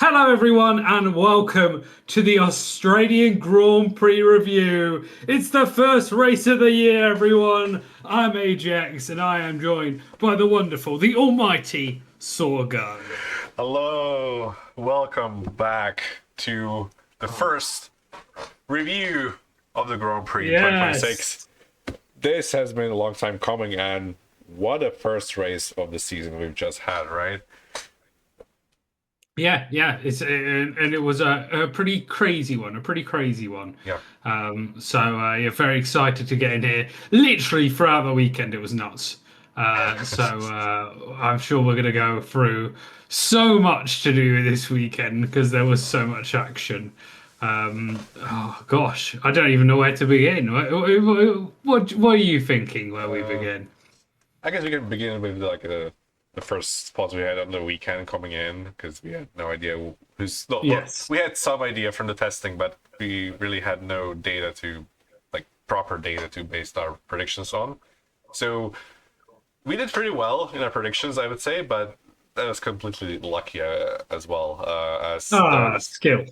Hello, everyone, and welcome to the Australian Grand Prix review. It's the first race of the year, everyone. I'm AJX, and I am joined by the wonderful, the almighty Sorgo. Hello, welcome back to the first review of the Grand Prix Yes. 2026. This has been a long time coming, and what a first race of the season we've just had, right? Yeah, and it was a pretty crazy one, Yeah. Yeah, very excited to get in here. Literally throughout the weekend, it was nuts. I'm sure we're gonna go through so much to do this weekend because there was so much action. Oh gosh, I don't even know where to begin. What are you thinking where we begin? I guess we can begin with the first spots we had on the weekend coming in because we had no idea who's. No, well, Yes. we had some idea from the testing, but we really had no data proper data to base our predictions on. So we did pretty well in our predictions, I would say, but that was completely lucky as well. Skill.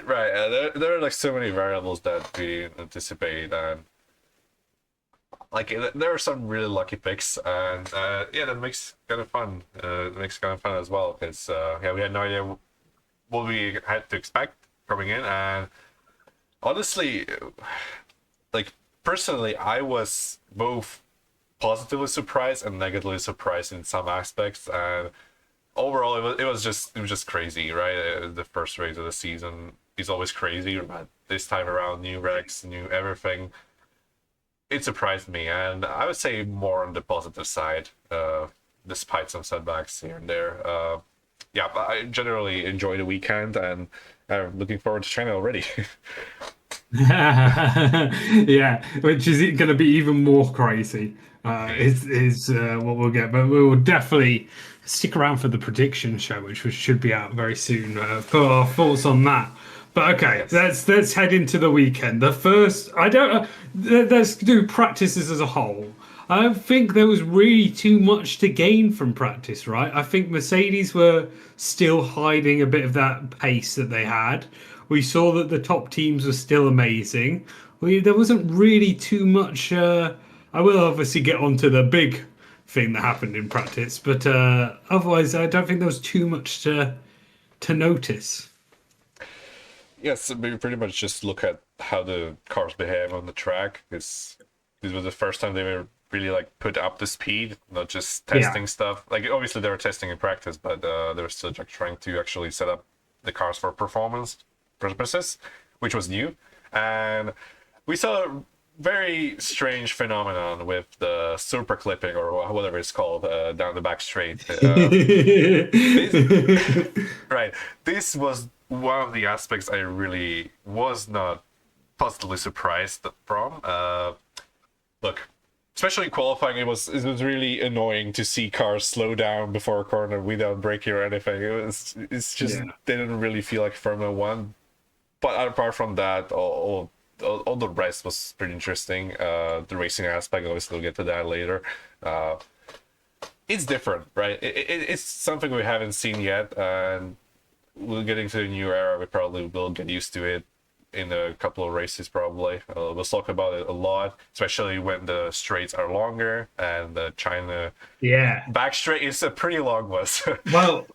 Right, there are like so many variables that we didn't anticipate, and there are some really lucky picks, and yeah, that makes kind of fun. It makes kind of fun as well because yeah, we had no idea what we had to expect coming in, and honestly, like personally, I was both positively surprised and negatively surprised in some aspects, and overall, it was just crazy, right? The first race of the season is always crazy, but this time around, new wrecks, new everything. It surprised me, and I would say more on the positive side, despite some setbacks here and there. Yeah, but I generally enjoy the weekend, and I'm looking forward to China already. Yeah, which is going to be even more crazy. Is what we'll get, but we will definitely stick around for the prediction show, which should be out very soon, for our thoughts on that. But okay, Yes. let's head into the weekend. The first, I don't. Let's do practices as a whole. I don't think there was really too much to gain from practice, right? I think Mercedes were still hiding a bit of that pace that they had. We saw that the top teams were still amazing. There wasn't really too much. I will obviously get onto the big thing that happened in practice, but otherwise, I don't think there was too much to notice. Yes, we pretty much just look at how the cars behave on the track. This was the first time they were really like put up to speed, not just Yeah. testing stuff. Like obviously they were testing in practice, but they were still like trying to actually set up the cars for performance purposes, which was new. And we saw a very strange phenomenon with the super clipping or whatever it's called down the back straight. Right. This was one of the aspects I really was not positively surprised from. Look, especially in qualifying, it was really annoying to see cars slow down before a corner without braking or anything. It's just Yeah. didn't really feel like Formula One. But apart from that, all the rest was pretty interesting. The racing aspect, obviously, we'll get to that later. Uh, it's different, right? It's something we haven't seen yet, and we're getting to the new era. We probably will get used to it in a couple of races, probably. We'll talk about it a lot, especially when the straights are longer and the China Yeah. back straight is a pretty long one. Well,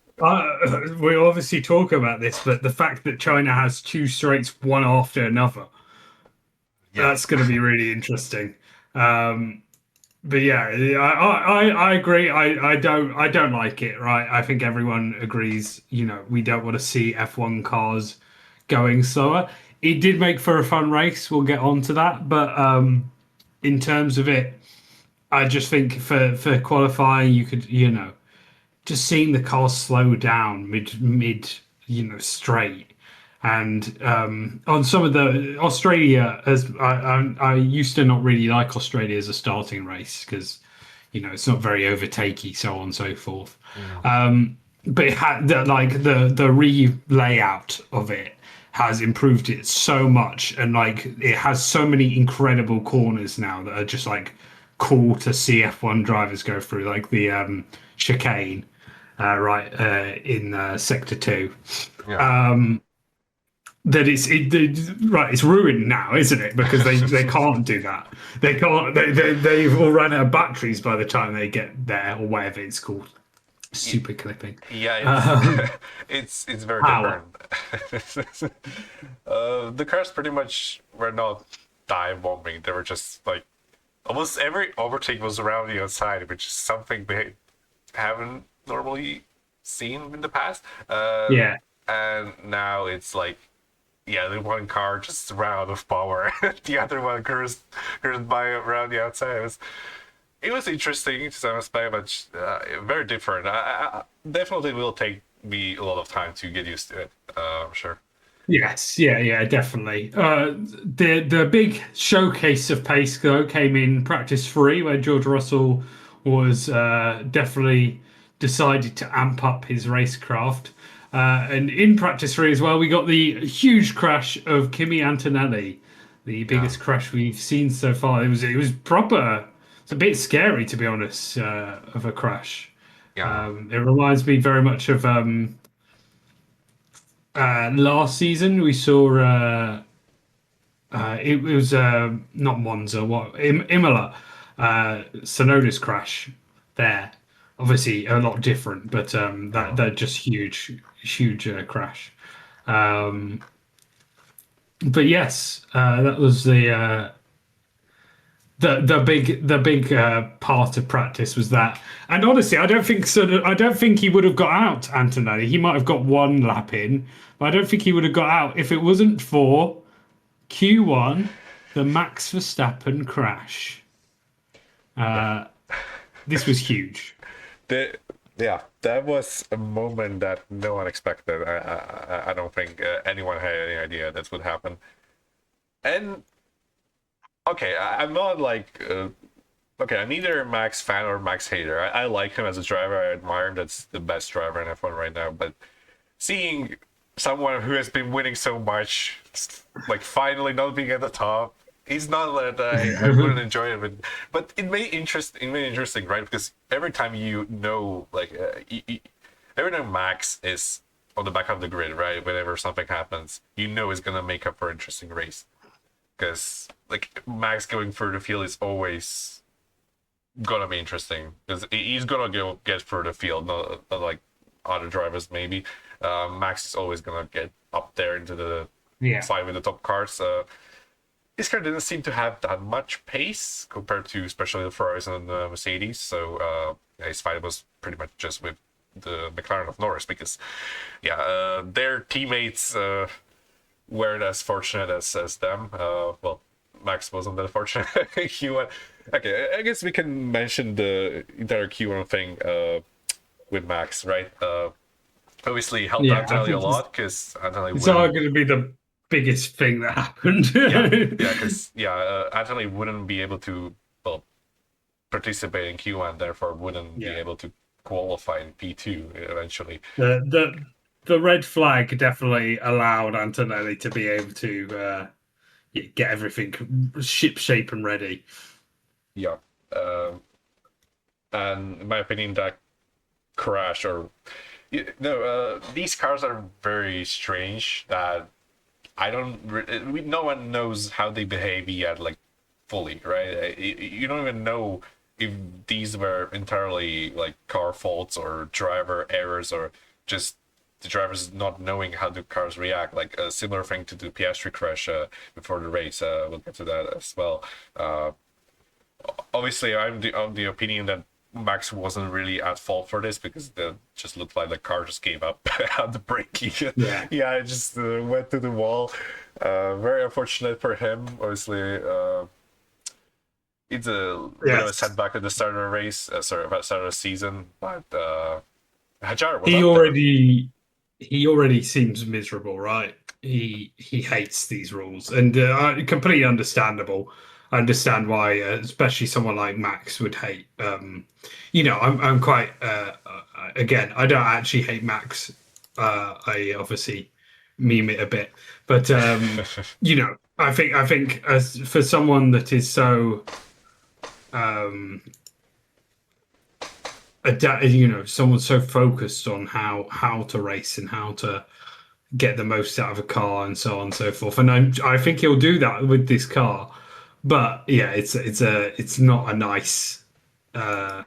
we obviously talk about this, but the fact that China has two straights, one after another, that's Yes. going to be really interesting. Um, but yeah, I agree. I don't like it. Right? I think everyone agrees. We don't want to see F1 cars going slower. It did make for a fun race. We'll get on to that. But in terms of it, I just think for qualifying, you could just seeing the car slow down mid straight. And on some of the Australia, as I used to not really like Australia as a starting race because it's not very overtakey, so on and so forth. Mm. But it had the re-layout of it has improved it so much, and like it has so many incredible corners now that are just like cool to see F1 drivers go through, like the chicane. in sector 2. Yeah. Um, that right, it's ruined now, isn't it? Because they can't do that. They can't. They've all run out of batteries by the time they get there, or whatever it's called. Y- Super clipping. Yeah, it's Um, it's very Power. different. The cars pretty much were not dive bombing. They were just like almost every overtake was around the outside, which is something we haven't normally seen in the past. Yeah. And now it's like, yeah, the one car just ran out of power. The other one cursed by around the outside. It was interesting to some aspect, but very different. I definitely will take me a lot of time to get used to it. I'm sure. Yes, yeah, definitely. The big showcase of pace though came in practice 3, where George Russell was definitely decided to amp up his racecraft. And in practice 3 as well, we got the huge crash of Kimi Antonelli, the Yeah, biggest crash we've seen so far. It was proper. It's a bit scary to be honest, of a crash. yeah, It reminds me very much of last season. We saw it was not Monza, Imola, Sonoda's crash there. Obviously, a lot different, but yeah, that just huge crash. Um, but yes, that was the big part of practice was that. And honestly, I don't think so. I don't think he would have got out, Antonelli. He might have got one lap in, but I don't think he would have got out if it wasn't for Q1, the Max Verstappen crash. yeah. This was huge. The, yeah, that was a moment that no one expected. I don't think anyone had any idea that would happen. And okay, I'm not like okay, I'm neither a Max fan or Max hater. I like him as a driver. I admire him. That's the best driver in F1 right now. But seeing someone who has been winning so much, like finally not being at the top, he's not that I wouldn't enjoy it. But it made interesting, right? Because every time like, every time Max is on the back of the grid, right? Whenever something happens, it's gonna make up for an interesting race. Because like Max going through the field is always gonna be interesting because he's gonna go get through the field, not like other drivers maybe. Max is always gonna get up there into the Yeah. fight with the top cars. This car didn't seem to have that much pace compared to especially the Ferraris and the Mercedes. So his fight was pretty much just with the McLaren of Norris because yeah, their teammates weren't as fortunate as them. Well, Max wasn't that fortunate. Q1. Okay, I guess we can mention the entire Q1 thing with Max, right? Obviously helped Yeah, I Antonelli a think lot because Antonelli it's all wouldn't. going to be the biggest thing that happened. Yeah, yeah, because Antonelli wouldn't be able to well participate in Q1, therefore wouldn't be Yeah. able to qualify in P2 eventually. The red flag definitely allowed Antonelli to be able to get everything ship shape and ready. Yeah. Um, and in my opinion, that crash or no, these cars are very strange. That I don't. No one knows how they behave yet, like fully, right? You don't even know if these were entirely like car faults or driver errors or just the drivers not knowing how the cars react. Like a similar thing to the Piastri crash before the race. We'll get to that as well. Obviously, I'm the opinion that Max wasn't really at fault for this because it just looked like the car just gave up at the braking. Yeah. Yeah, it just went to the wall. Very unfortunate for him. Obviously, it's a bit of a Yes. setback at the start of the race. Sorry, about start of the season, but Hajar was He up there. already he already seems miserable, right? He hates these rules, and completely understandable. I understand why, especially someone like Max would hate. I'm quite again. I don't actually hate Max. I obviously meme it a bit, but I think as for someone that is so um, someone so focused on how to race and how to get the most out of a car and so on and so forth. And I think he'll do that with this car. But yeah, it's not a nice to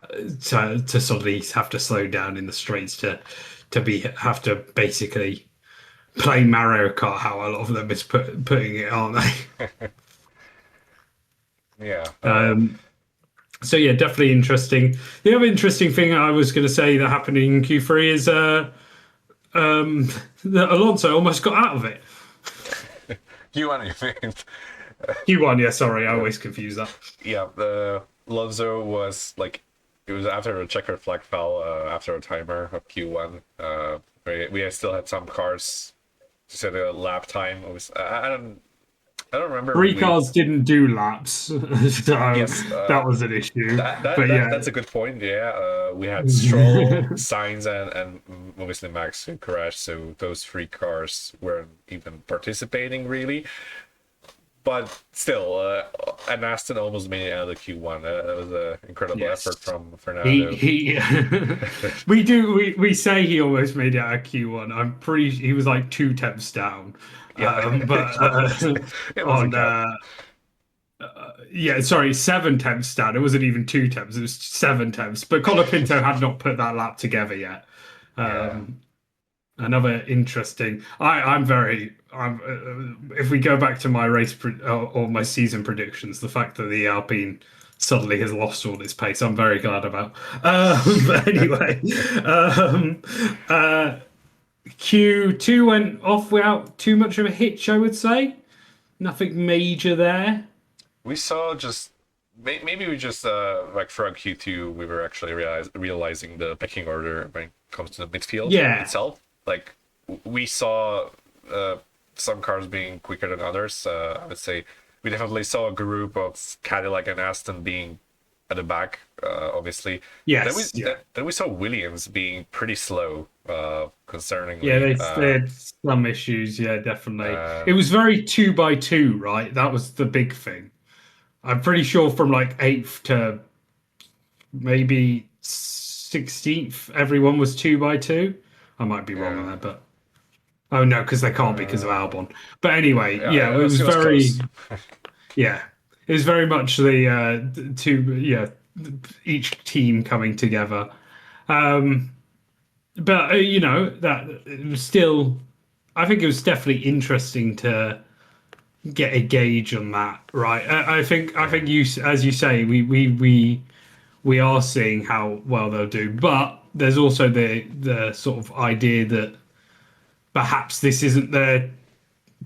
suddenly have to slow down in the straights to have to basically play Mario Kart. How a lot of them is putting it, aren't they? Yeah. So yeah, definitely interesting. The other interesting thing I was going to say that happened in Q3 is that Alonso almost got out of it. You and you mean? Q1, yeah, sorry, I always confuse that. Yeah, the Lonzo was like it was after a checkered flag fell after a timer of Q1. We still had some cars to set a lap time. It was I don't remember Three really. cars didn't do laps, so Yes, that was an issue. But yeah, that's a good point. Yeah, we had Stroll, Sainz, and obviously Max who crashed. So those three cars weren't even participating really. But still, and Aston almost made it out of the Q1. That was an incredible yes. effort from He Fernando. he we say he almost made it out of Q1. I'm pretty he was like 2 temps down. Yeah, But it doesn't on count. yeah, sorry, 7 temps down. It wasn't even 2 temps, it was 7 temps. But Colapinto had not put that lap together yet. Yeah, Another interesting. If we go back to my or my season predictions, the fact that the Alpine suddenly has lost all its pace, I'm very glad about. But anyway, um, uh, Q2 went off without too much of a hitch, I would say. Nothing major there. we saw just maybe we just like throughout Q2 we were actually realizing the pecking order when it comes to the midfield Yeah, itself. Like we saw uh, some cars being quicker than others. I would say we definitely saw a group of Cadillac and Aston being at the back, obviously. yes, yeah. Then we saw Williams being pretty slow, Yeah, concerningly. they had some issues. Yeah, definitely. It And was very 2 by 2, right? That was the big thing. I'm pretty sure from like eighth to maybe 16th, everyone was 2 by 2. I might be wrong on yeah, that, but oh no, because they can't because of Albon. But anyway, yeah, yeah, it was it was very, close. yeah, it was very much the two, yeah, each team coming together. But that it was still, I think it was definitely interesting to get a gauge on that, right? I think Yeah, you, as you say, we are seeing how well they'll do, but there's also the sort of idea that perhaps this isn't their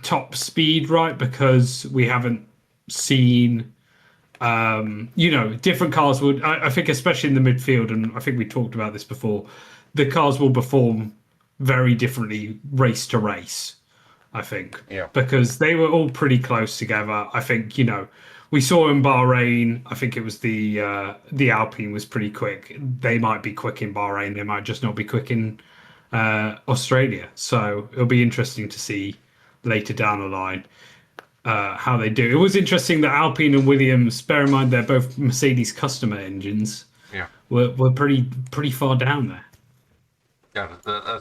top speed, right? Because we haven't seen, different cars would. I think especially in the midfield, and I think we talked about this before, the cars will perform very differently race to race. I think, yeah, because they were all pretty close together. I think, we saw in Bahrain. I think it was the Alpine was pretty quick. They might be quick in Bahrain. They might just not be quick in Australia. So it'll be interesting to see later down the line how they do. It was interesting that Alpine and Williams, bear in mind they're both Mercedes customer engines, yeah. were pretty far down there. Yeah,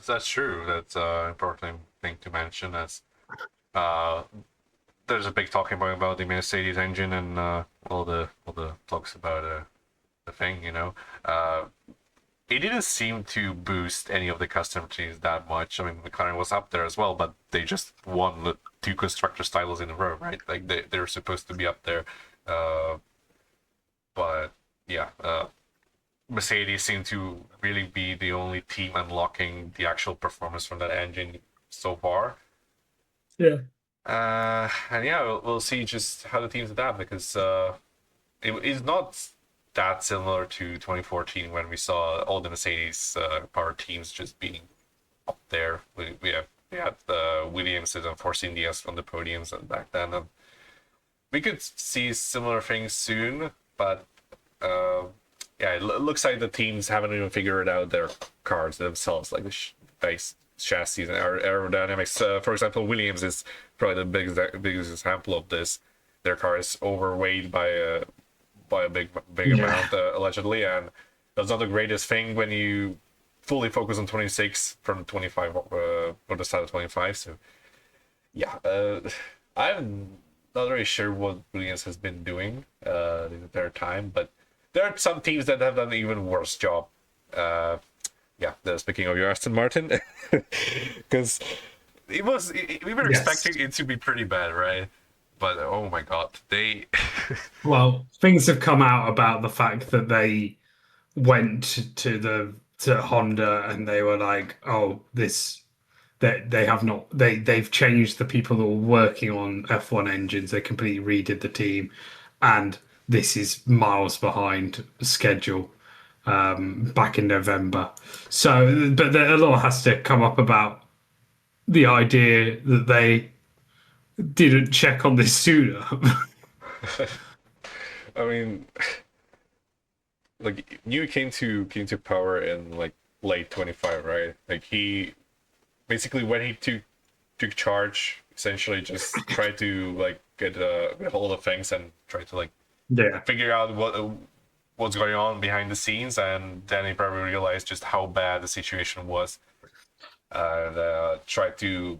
that's true. That's an important thing to mention. As uh, there's a big talking point about the Mercedes engine and all the talks about the thing. It didn't seem to boost any of the custom teams that much. I mean, McLaren was up there as well, but they just won the two constructors titles in a row, right? Like they're supposed to be up there, uh, but yeah. Mercedes seemed to really be the only team unlocking the actual performance from that engine so far. Yeah. And yeah, we'll see just how the teams adapt because it is not that similar to 2014 when we saw all the Mercedes power teams just being up there. We had the Williamses and Force Indias on the podiums and back then. And we could see similar things soon, but uh, yeah, it looks like the teams haven't even figured out their cars themselves, like the base chassis and aerodynamics. For example, Williams is probably the biggest example of this. Their car is overweight by a big Yeah. amount allegedly, and that's not the greatest thing when you fully focus on 26 from 25 or the start of 25. So yeah, I'm not really sure what Williams has been doing the entire time, but there are some teams that have done an even worse job. Uh, yeah, speaking of your Aston Martin, because we were Yes. expecting it to be pretty bad, right? But oh my god, they Well, things have come out about the fact that they went to Honda and they were like, "Oh, this that they have not they've changed the people that were working on F1 engines. They completely redid the team, and this is miles behind schedule." Back in November, so but a lot has to come up about the idea that they didn't check on this sooner. I mean, like New came to power in like late 25, right? Like he basically when he took charge, essentially just tried to like get a hold of things and try to like Yeah, figure out what's going on behind the scenes, and then he probably realized just how bad the situation was, and tried to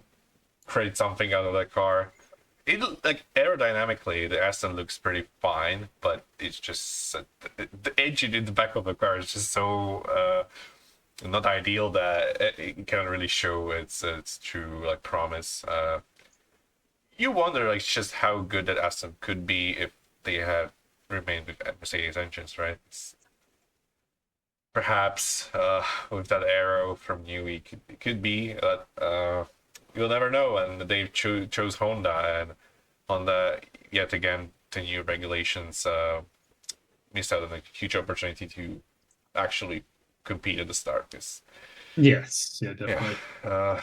create something out of that car. It like aerodynamically, the Aston looks pretty fine, but it's just the engine in the back of the car is just so not ideal that it cannot really show its true like promise. You wonder like just how good that Aston could be if they have remained with Mercedes engines, right? Perhaps with that arrow from Newey, it could be, but you'll never know. And they chose Honda, and Honda yet again the new regulations missed out on a huge opportunity to actually compete at the start. Cause, yes, yeah, yeah, definitely. uh,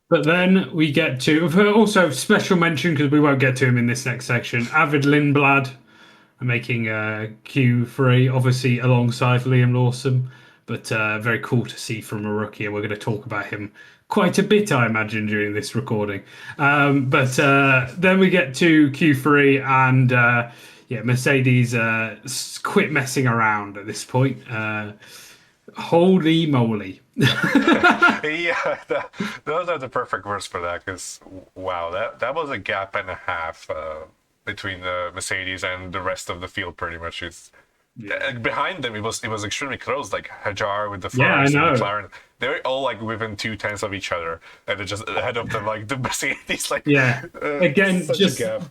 But then we get to also special mention because we won't get to him in this next section. Avid Lindblad making Q3, obviously alongside Liam Lawson, but very cool to see from a rookie. And we're going to talk about him quite a bit, I imagine, during this recording. But then we get to Q3, and yeah, Mercedes quit messing around at this point. Holy moly! yeah, those are the perfect words for that. Because wow, that was a gap and a half between the Mercedes and the rest of the field. Pretty much, is Yeah, behind them. It was extremely close. Like Hajar with the yeah, I Ferraris and know. McLaren, they're all like within 2/10 of each other, and they're just ahead of them. Like the Mercedes, like Yeah. Again, such a gap.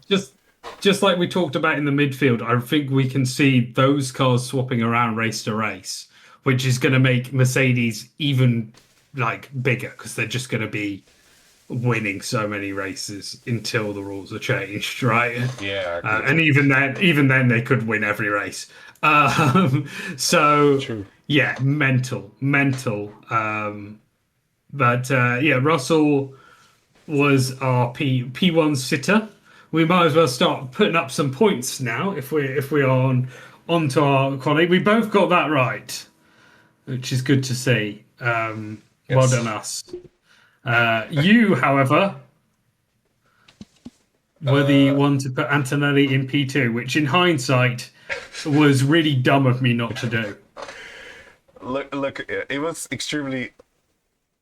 just like we talked about in the midfield, I think we can see those cars swapping around race to race, which is going to make Mercedes even like bigger because they're just going to be winning so many races until the rules are changed, right? Yeah, And even then, they could win every race. So true. yeah, mental. But yeah, Russell was our P1 sitter. We might as well start putting up some points now if we are onto our colleague. We both got that right, which is good to see. Well done Yes. us. You, however, were the Uh, one to put Antonelli in P2, which in hindsight was really dumb of me not to do. look, it was extremely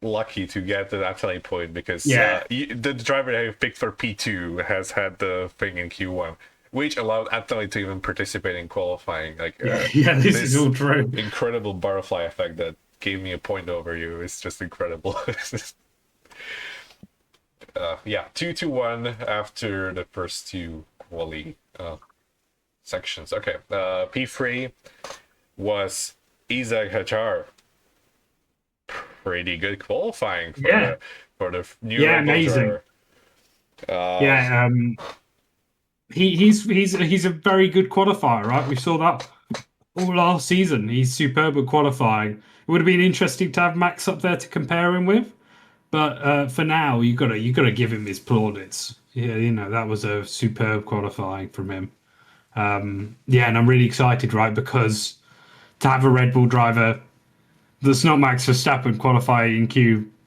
lucky to get to that telling point because Yeah, the driver that I picked for P2 has had the thing in Q1, which allowed Anthony to even participate in qualifying. Like yeah, yeah. This is this all true. incredible butterfly effect that gave me a point over you is just incredible. Yeah, 2-1 after the first two quali sections. Okay, P3 was Isaac Hajar. Pretty good qualifying for Yeah, the new yeah, Red Bull amazing. driver. Uh, Yeah, he's a very good qualifier, right? We saw that all last season. He's superb at qualifying. It would have been interesting to have Max up there to compare him with, but for now, you gotta give him his plaudits. Yeah, that was a superb qualifying from him. Yeah, and I'm really excited, right? Because to have a Red Bull driver that's not Max Verstappen qualifying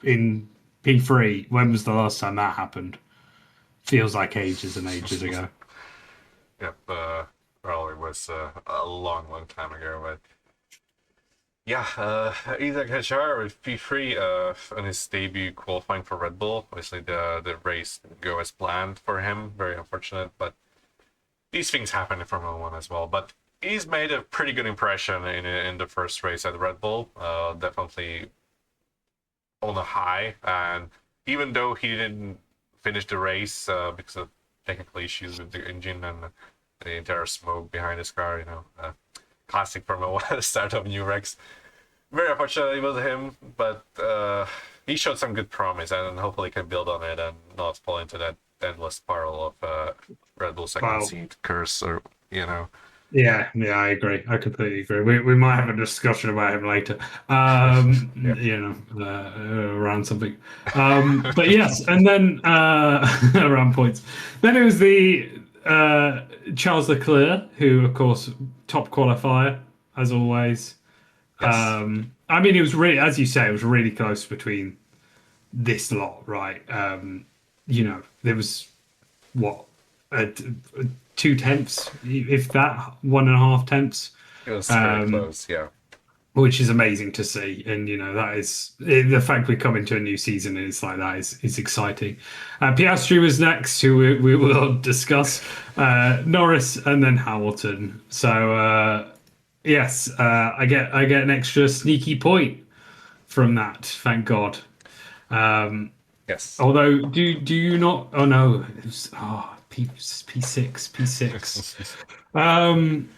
in P3. When was the last time that happened? Feels like ages and ages ago. yep. Well, it was a long, long time ago, but Yeah, Isaac Hajar with P3 on his debut qualifying for Red Bull. Obviously, the race didn't go as planned for him. Very unfortunate, but these things happen in Formula One as well. But he's made a pretty good impression in the first race at Red Bull. Definitely on a high, and even though he didn't finish the race because of technical issues with the engine and the entire smoke behind his car, classic Formula One start of new wrecks. Very unfortunately with him, but he showed some good promise, and hopefully can build on it and not fall into that endless spiral of Red Bull second Well, seat curse, or you know. yeah, I agree. I completely agree. We might have a discussion about him later, Yeah. around something. But yes, and then around points. Then it was the Charles Leclerc, who, of course, top qualifier as always. Yes. I mean, it was really, as you say, it was really close between this lot, right? There was what uh, 2 tenths, if that, 1.5 tenths, It was very um, close. Yeah. which is amazing to see. And that is the fact we come into a new season and it's like that is exciting. Piastri was next, who we will discuss. Norris and then Hamilton. So yes, I get an extra sneaky point from that. Thank God. Yes. Although, do you not? Oh no, P6.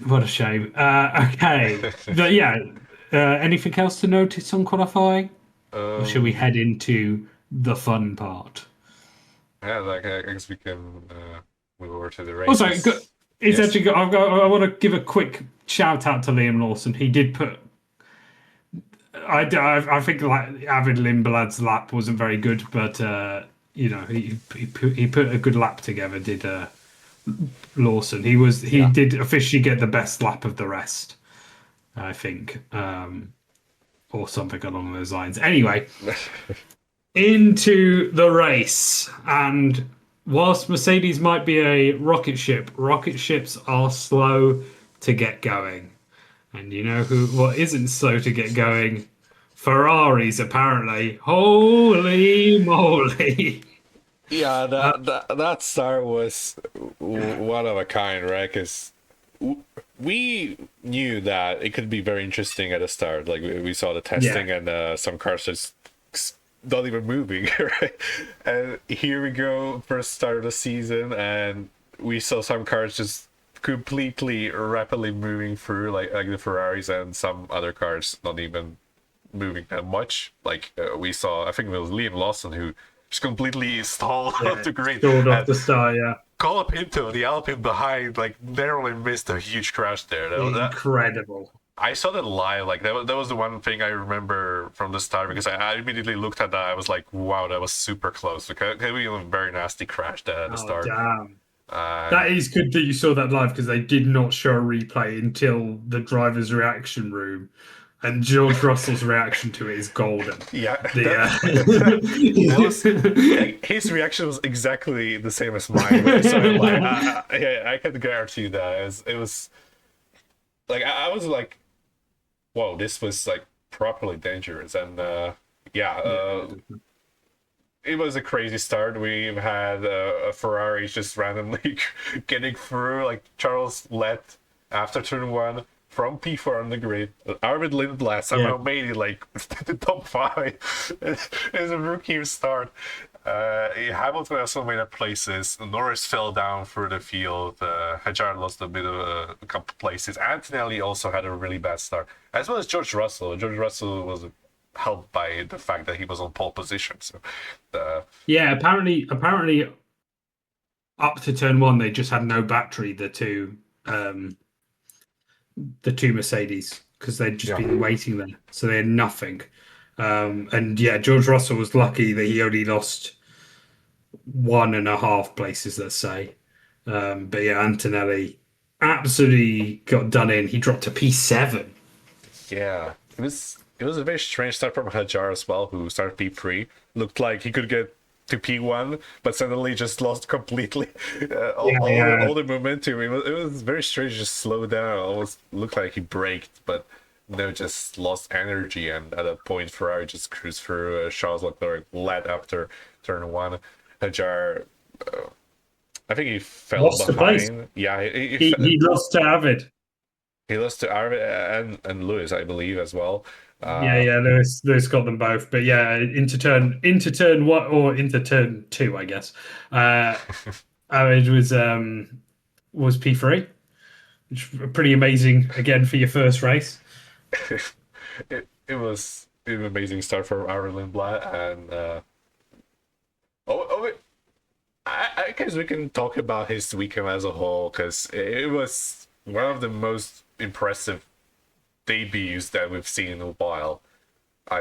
What a shame. Okay, but yeah. Anything else to notice on qualifying, or should we um. head into the fun part? Yeah. Like I guess we can move over to the Also, races. it's Yes. actually good. I want to give a quick shout out to Liam Lawson. He did put. I think like Avid Limbalad's lap wasn't very good, but he put a good lap together. Did Lawson? He Yeah. did officially get the best lap of the rest, I think, or something along those lines. Anyway, into the race, and whilst Mercedes might be a rocket ship, rocket ships are slow to get going. And you know what isn't slow to get going? Ferraris, apparently. Holy moly. Yeah, Uh, that start was one of a kind, right? Because we knew that it could be very interesting at the start. Like we saw the yeah, testing, and some cars just not even moving, right? And here we go, first start of the season, and we saw some cars just completely rapidly moving through, like the Ferraris, and some other cars not even moving that much. Like we saw, I think it was Liam Lawson who just completely stalled off yeah. the grid, Stalled off and the start, yeah. Colapinto, the Alpine behind, like narrowly missed a huge crash there. Incredible. I saw that live. Like that was the one thing I remember from the start, because I immediately looked at that. I was like, wow, that was super close. Like, it could be a very nasty crash there at the Oh, start. damn. And That is good that you saw that live because they did not show a replay until the driver's reaction room. And George Russell's reaction to it is golden. yeah, The that was like, his reaction was exactly the same as mine when I saw it live. I can guarantee you that it was like I was like, whoa, this was like properly dangerous. And yeah, yeah, it was a crazy start. We've had a Ferrari just randomly getting through. Like Charles led after turn one from P4 on the grid. Arvid Lindblad yeah, somehow made it like the top five as a rookie start. Hamilton also made up places. Norris fell down through the field. Hajar lost a bit of a couple places. Antonelli also had a really bad start, as well as George Russell. George Russell was helped by the fact that he was on pole position. So, yeah. Apparently, up to turn one, they just had no battery. The two Mercedes because they'd just yeah, been waiting there, so they had nothing. And yeah, George Russell was lucky that he only lost 1.5 places, let's say. But yeah, Antonelli absolutely got done in. He dropped to P7. yeah, it was a very strange start from Hajar as well, who started P3. Looked like he could get to P1, but suddenly just lost completely Yeah, all yeah, the momentum. It was very strange, just slowed down. Almost looked like he braked, but just lost energy, and at a point Ferrari just cruised through Charles Leclerc led after turn one. Hajar, I think he fell Lost the place. behind. Yeah, He lost to Avid. he lost to Arvid and Lewis, I believe, as well. Yeah, yeah, Lewis got them both, but yeah, into turn what or into turn two, I guess. Uh, Avid was P3, which was pretty amazing again for your first race. It was an amazing start for Arvid Lindblad, and oh, I guess we can talk about his weekend as a whole because it was one of the most impressive debuts that we've seen in a while.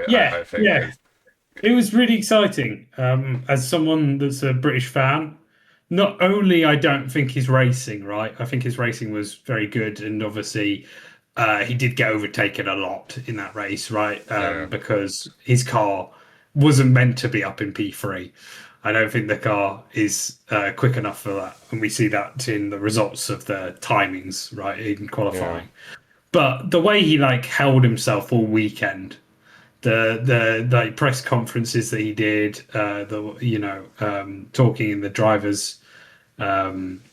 Yeah, I think. yeah, it was really exciting. As someone that's a British fan, not only I don't think his racing right, I think his racing was very good, and obviously he did get overtaken a lot in that race, right? Yeah, Because his car wasn't meant to be up in P3. I don't think the car is quick enough for that, and we see that in the results of the timings, right, in yeah, qualifying. But the way he like held himself all weekend, the like press conferences that he did, the talking in the drivers'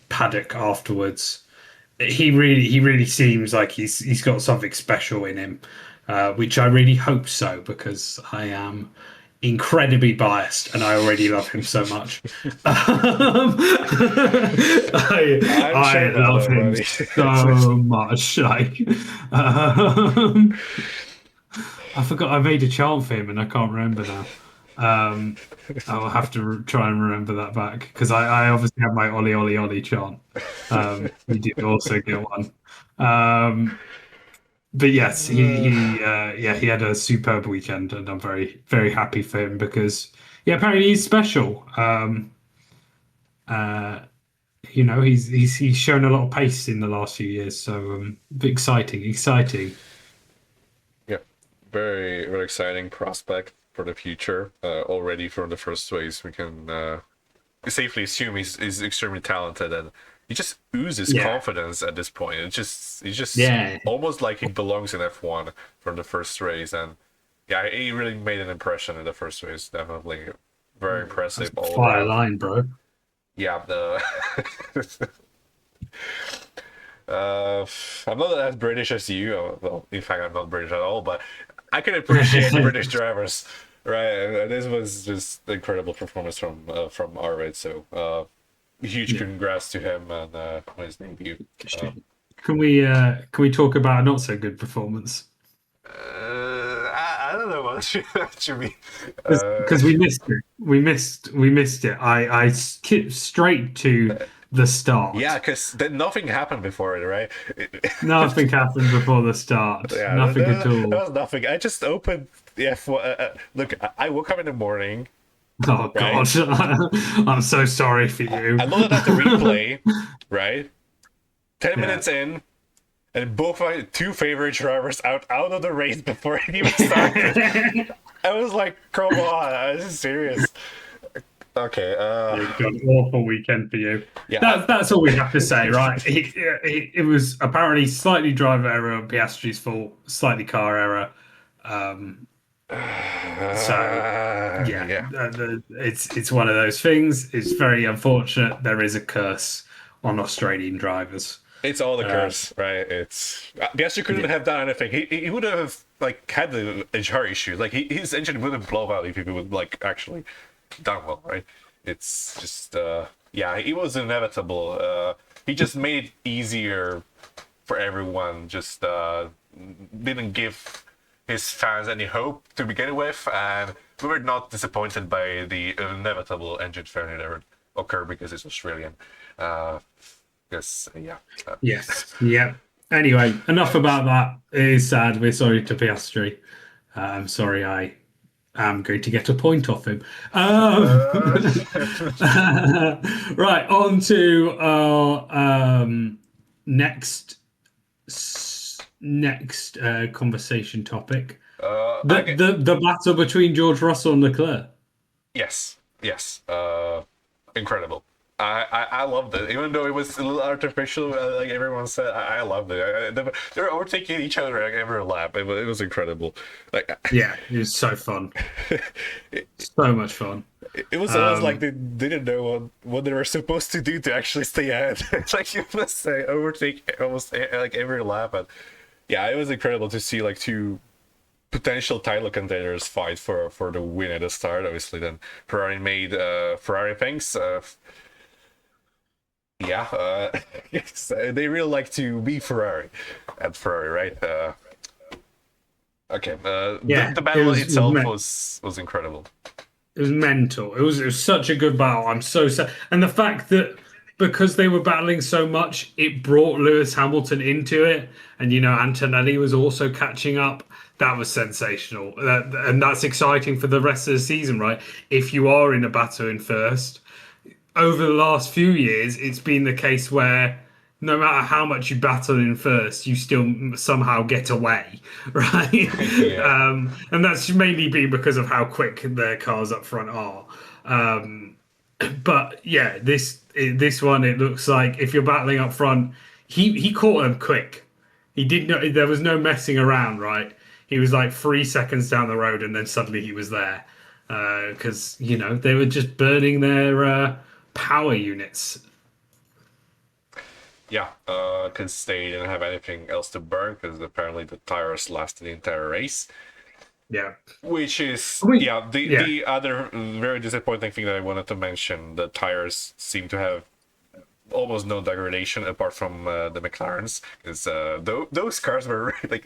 paddock afterwards, he really seems like he's got something special in him, which I really hope so because I am incredibly biased and I already love him so much. I'm I sure about love it, him buddy. so much. Like, um, I forgot I made a chant for him and I can't remember now. Um, I'll have to try and remember that back because I obviously have my Ollie Ollie Ollie chant. We did also get one. Um, but yes, he had a superb weekend and I'm very very happy for him because yeah apparently he's special. Uh, he's shown a lot of pace in the last few years, so exciting. Yeah, very very exciting prospect for the future. Already from the first race, we can safely assume he's extremely talented, and he just oozes Yeah, confidence at this point. It's just yeah, almost like he belongs in F1 from the first race, and yeah, he really made an impression in the first race. Definitely very that's impressive a all fire around. line, bro. Yeah, the I'm not as British as you. Well, in fact, I'm not British at all, but I can appreciate British drivers, right? And this was just an incredible performance from Arvid. So, huge Yeah. congrats to him and on his debut. Can we talk about a not so good performance? I don't know what should be. Because we missed it. We missed it. I skipped straight to the Yeah, start. because then nothing happened before it, right? Nothing happened before the start. Yeah, Nothing at that all. was nothing. I just opened the F1. Look, I woke up in the morning, Oh right? God. I'm so sorry for I you. loaded at the replay, right? 10 Yeah. minutes in, and both my two favorite drivers out of the race before it even started. I was like, come on, this is serious. Okay, You've got an awful weekend for you. yeah, That's all we have to say, right? It was apparently slightly driver error, Piastri's fault, slightly car error. Um, so yeah, yeah. it's one of those things. It's very unfortunate. There is a curse on Australian drivers. It's all the Uh, curse, right? It's Piastri couldn't yeah, have done anything. He would have like had the HR issues. Like his engine wouldn't blow out if he would like actually done well, right? It's just yeah, it was inevitable. He just made it easier for everyone. Just didn't give his fans any hope to begin with, and we were not disappointed by the inevitable engine failure that would occur because it's Australian. Uh, yes, yeah. yes, yeah. Anyway, enough about that. It is sad. We're sorry to Piastri. I'm sorry. I am going to get a point off him. Uh, Right, on to our next conversation topic. I The, get, the the battle between George Russell and Leclerc. yes, yes. Incredible. I loved it, even though it was a little artificial. Like everyone said, I loved it. They were overtaking each other like every lap. It was incredible. Like Yeah, it was so fun, so much fun. it was almost like Um, they didn't know what they were supposed to do to actually stay ahead. It's like you must say overtake almost like every lap. And yeah, it was incredible to see like two potential title contenders fight for the win at the start. Obviously, then Ferrari made Ferrari things. Yeah, yes, they really like to be Ferrari at Ferrari, right? Okay, yeah, the battle it was itself was incredible. it was mental. It was such a good battle. I'm so sad, and the fact that because they were battling so much, it brought Lewis Hamilton into it, and Antonelli was also catching up. That was sensational, and that's exciting for the rest of the season, right? If you are in a battle in first, over the last few years, it's been the case where no matter how much you battle in first, you still somehow get away, right? Yeah, And that's mainly been because of how quick their cars up front are. But yeah, this one, it looks like if you're battling up front, he caught them quick. He did not. There was no messing around, right? He was like 3 seconds down the road, and then suddenly he was there because they were just burning their power units. yeah, because they didn't have anything else to burn because apparently the tires lasted the entire race. Yeah, Which is I mean, yeah, yeah, the other very disappointing thing that I wanted to mention: the tires seem to have almost no degradation apart from the McLarens, because those cars were really, like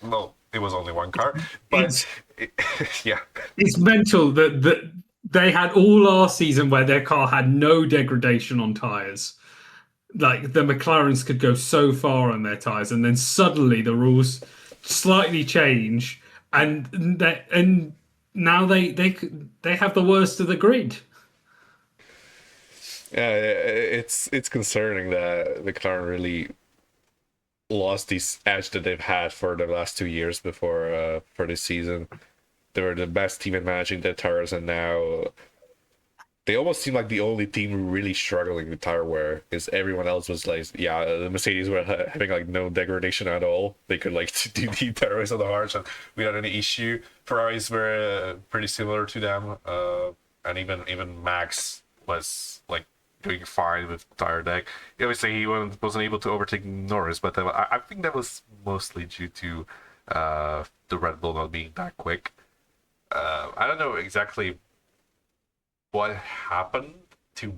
well, it was only one car, but it's it, yeah, it's mental that they had all last season where their car had no degradation on tires. Like the McLarens could go so far on their tires, and then suddenly the rules slightly change, and now they have the worst of the grid. yeah, it's concerning that McLaren really lost this edge that they've had for the last 2 years before for this season. They were the best team at managing their tires, and now they almost seem like the only team really struggling with tire wear, because everyone else was like, yeah, the Mercedes were having like no degradation at all. They could like do the tire wears on the harsh and without any issue. Ferraris were pretty similar to them, and even Max was like doing fine with tire deck. Obviously, he wasn't able to overtake Norris, but I think that was mostly due to the Red Bull not being that quick. I don't know exactly what happened to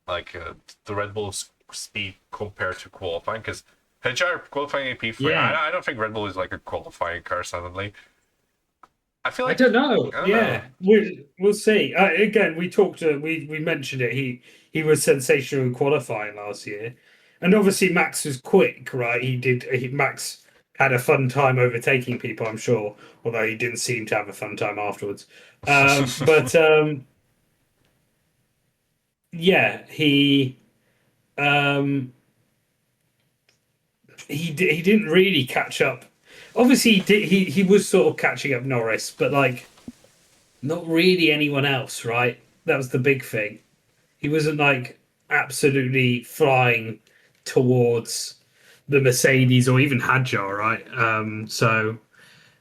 like the Red Bull's speed compared to qualifying, because Hedjar qualifying in P3, Yeah, I don't think Red Bull is like a qualifying car suddenly. I feel I like don't know. I don't know. Yeah, we'll see. Again, we mentioned it. He was sensational in qualifying last year, and obviously Max was quick, right? Max had a fun time overtaking people, I'm sure, although he didn't seem to have a fun time afterwards. But yeah, um, he didn't really catch up. Obviously, he was sort of catching up Norris, but like not really anyone else, right? That was the big thing. He wasn't like absolutely flying towards the Mercedes or even Hadjar, right? So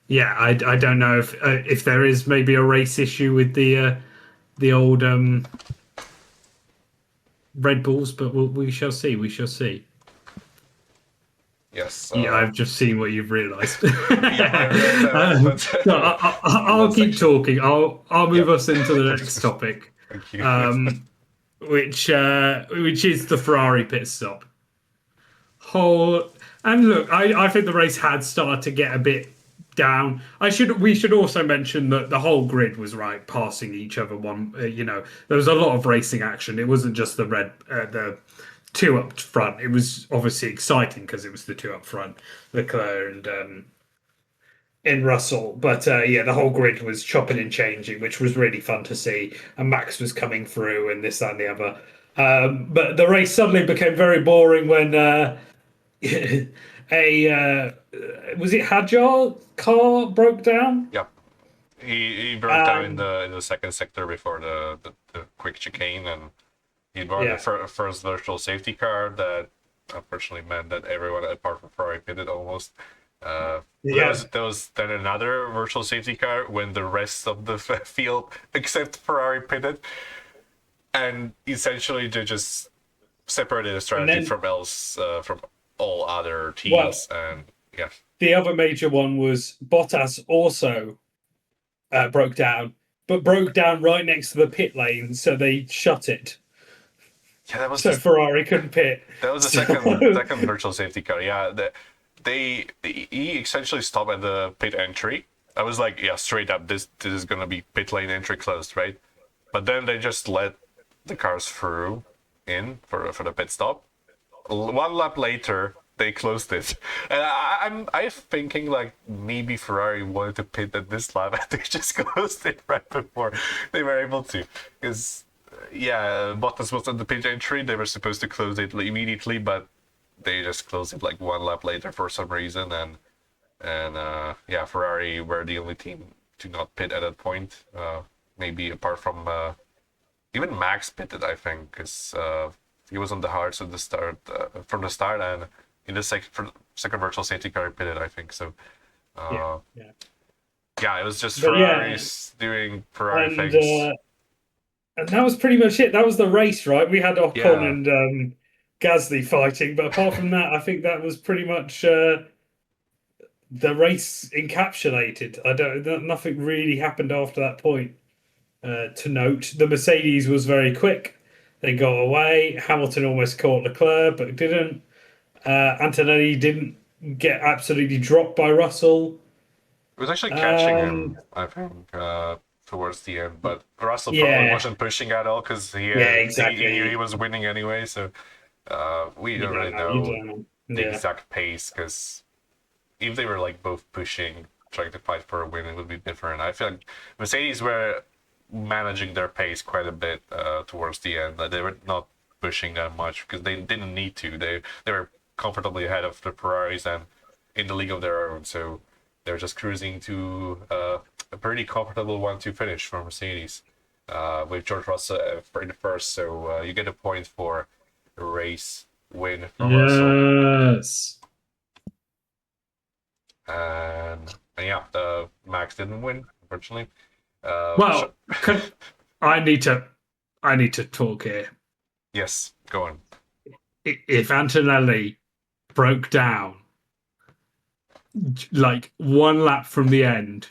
yeah, I don't know if there is maybe a race issue with the old Red Bulls, but we shall see. We shall see. Yes. Yeah, I've just seen what you've realised. Yeah, I realized that as well. So In I'll that keep section. talking. I'll move Yep. us into the next topic, Thank you. um, which is the Ferrari pit stop. Whole and look, I think the race had started to get a bit down. We should also mention that the whole grid was right, passing each other. There was a lot of racing action. It wasn't just the two up front. It was obviously exciting because it was the two up front, Leclerc and Russell. But yeah, the whole grid was chopping and changing, which was really fun to see. And Max was coming through, and this, that, and the other. But the race suddenly became very boring when a was it Hadjar car broke down. Yep. He broke down Um, in the second sector before the quick chicane, and He bought the Yeah, first virtual safety car that unfortunately meant that everyone apart from Ferrari pitted almost. yeah, There was then another virtual safety car when the rest of the field except Ferrari pitted, and essentially they just separated the and strategy then from else from all other well, teams, and yeah, the other major one was Bottas also broke down, but broke down right next to the pit lane, so they shut it, yeah, that was so the Ferrari couldn't pit. that was the So second virtual safety car. Yeah, he essentially stopped at the pit entry. I was like, yeah, straight up, this is gonna be pit lane entry closed, right? But then they just let the cars through in for the pit stop. One lap later, they closed it, and I'm thinking like maybe Ferrari wanted to pit at this lap, and they just closed it right before they were able to, because yeah, Bottas was at the pit entry. They were supposed to close it immediately, but they just closed it like one lap later for some reason, and yeah, Ferrari were the only team to not pit at that point. Maybe apart from even Max pitted, I think, because he was on the hards at the start from the start, and in the second virtual safety car he pitted, I think. So yeah, uh, yeah, yeah, it was just but yeah, Ferraris doing Ferrari and things. that was pretty much it. That was the race, right? We had Ocon Yeah, and Gasly fighting, but apart from that, I think that was pretty much the race encapsulated. I don't. Nothing really happened after that point. To note, the Mercedes was very quick. They got away. Hamilton almost caught Leclerc, but didn't. Antonelli didn't get absolutely dropped by Russell. it was actually catching him, Um, I think, towards the end. But Russell probably yeah, wasn't pushing at all because yeah, he knew he exactly. was winning anyway. So we You don't don't really know. You know don't know. the Yeah. exact pace because if they were like both pushing, trying to fight for a win, it would be different. I feel like Mercedes were managing their pace quite a bit towards the end. Like, they were not pushing that much because they didn't need to. They were comfortably ahead of the Ferraris and in the league of their own. So they're just cruising to a pretty comfortable 1-2 finish for Mercedes with George Russell in the first. So you get a point for a race win from Russell. Yes. And yeah, Max didn't win, unfortunately. Well, can, I need to. I need to talk here. Yes, go on. If Antonelli broke down like one lap from the end,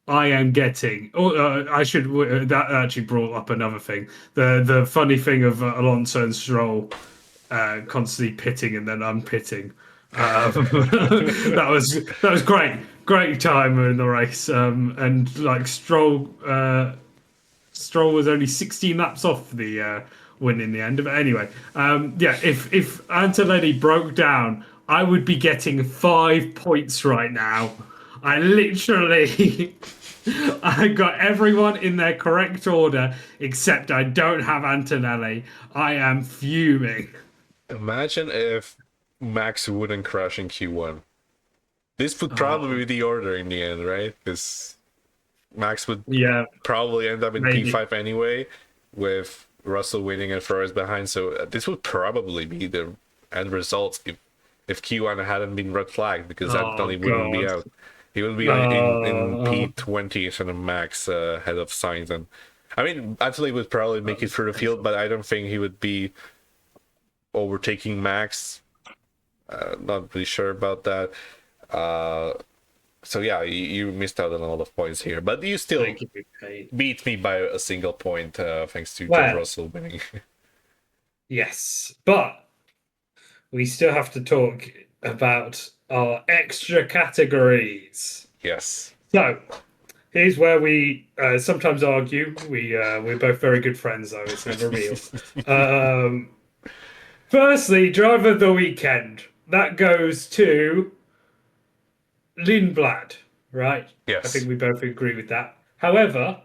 I am getting. Oh, I should. That actually brought up another thing. The funny thing of Alonso and Stroll constantly pitting and then unpitting. That was great time in the race. And like Stroll was only 16 laps off the win in the end. But anyway, yeah, if Antonelli broke down, I would be getting 5 points right now. I literally, I got everyone in their correct order except I don't have Antonelli. I am fuming. Imagine if Max wouldn't crash in Q1. This would probably Oh, be the order in the end, right? Because Max would yeah, probably end up in maybe. P5 anyway, with Russell winning and Ferrari behind. So this would probably be the end result if Q1 hadn't been red flagged, because Oh Anthony wouldn't be God. out. He would be in Oh, P20 instead of Max ahead of Sainz. And I mean, Anthony would probably make it that's through the field, painful. but I don't think he would be overtaking Max. Not really sure about that. Uh, so yeah, you missed out on a lot of points here, but you still Thank you, Big Pete. beat me by a single point, thanks to George Well, Russell winning. yes, but we still have to talk about our extra categories. Yes. So here's where we sometimes argue. We're both very good friends, though. It's never real. Um, Firstly, driver of the weekend that goes to Lindblad, right? I think Yes. we both agree with that. However,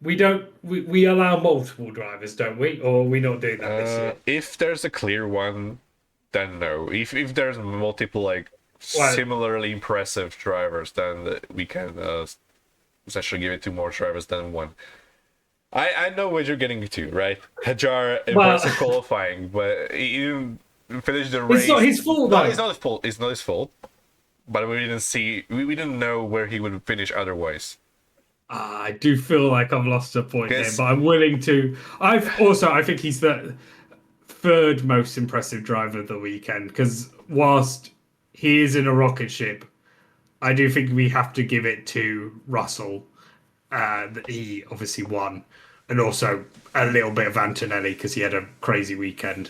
we don't. We allow multiple drivers, don't we? Or are we not doing that this year? If there's a clear one, then no. If there's multiple like Well, similarly impressive drivers, then we can essentially give it to more drivers than one. I know what you're getting to, right? Hajar Well, impressive qualifying, but he didn't finish the it's not race. his fault No, though. it's not his fault. It's not his fault. But we didn't see. We didn't know where he would finish otherwise. I do feel like I've lost a point here, Because but I'm willing to. I think he's the third most impressive driver of the weekend because whilst he is in a rocket ship, I do think we have to give it to Russell. That he obviously won, and also a little bit of Antonelli because he had a crazy weekend.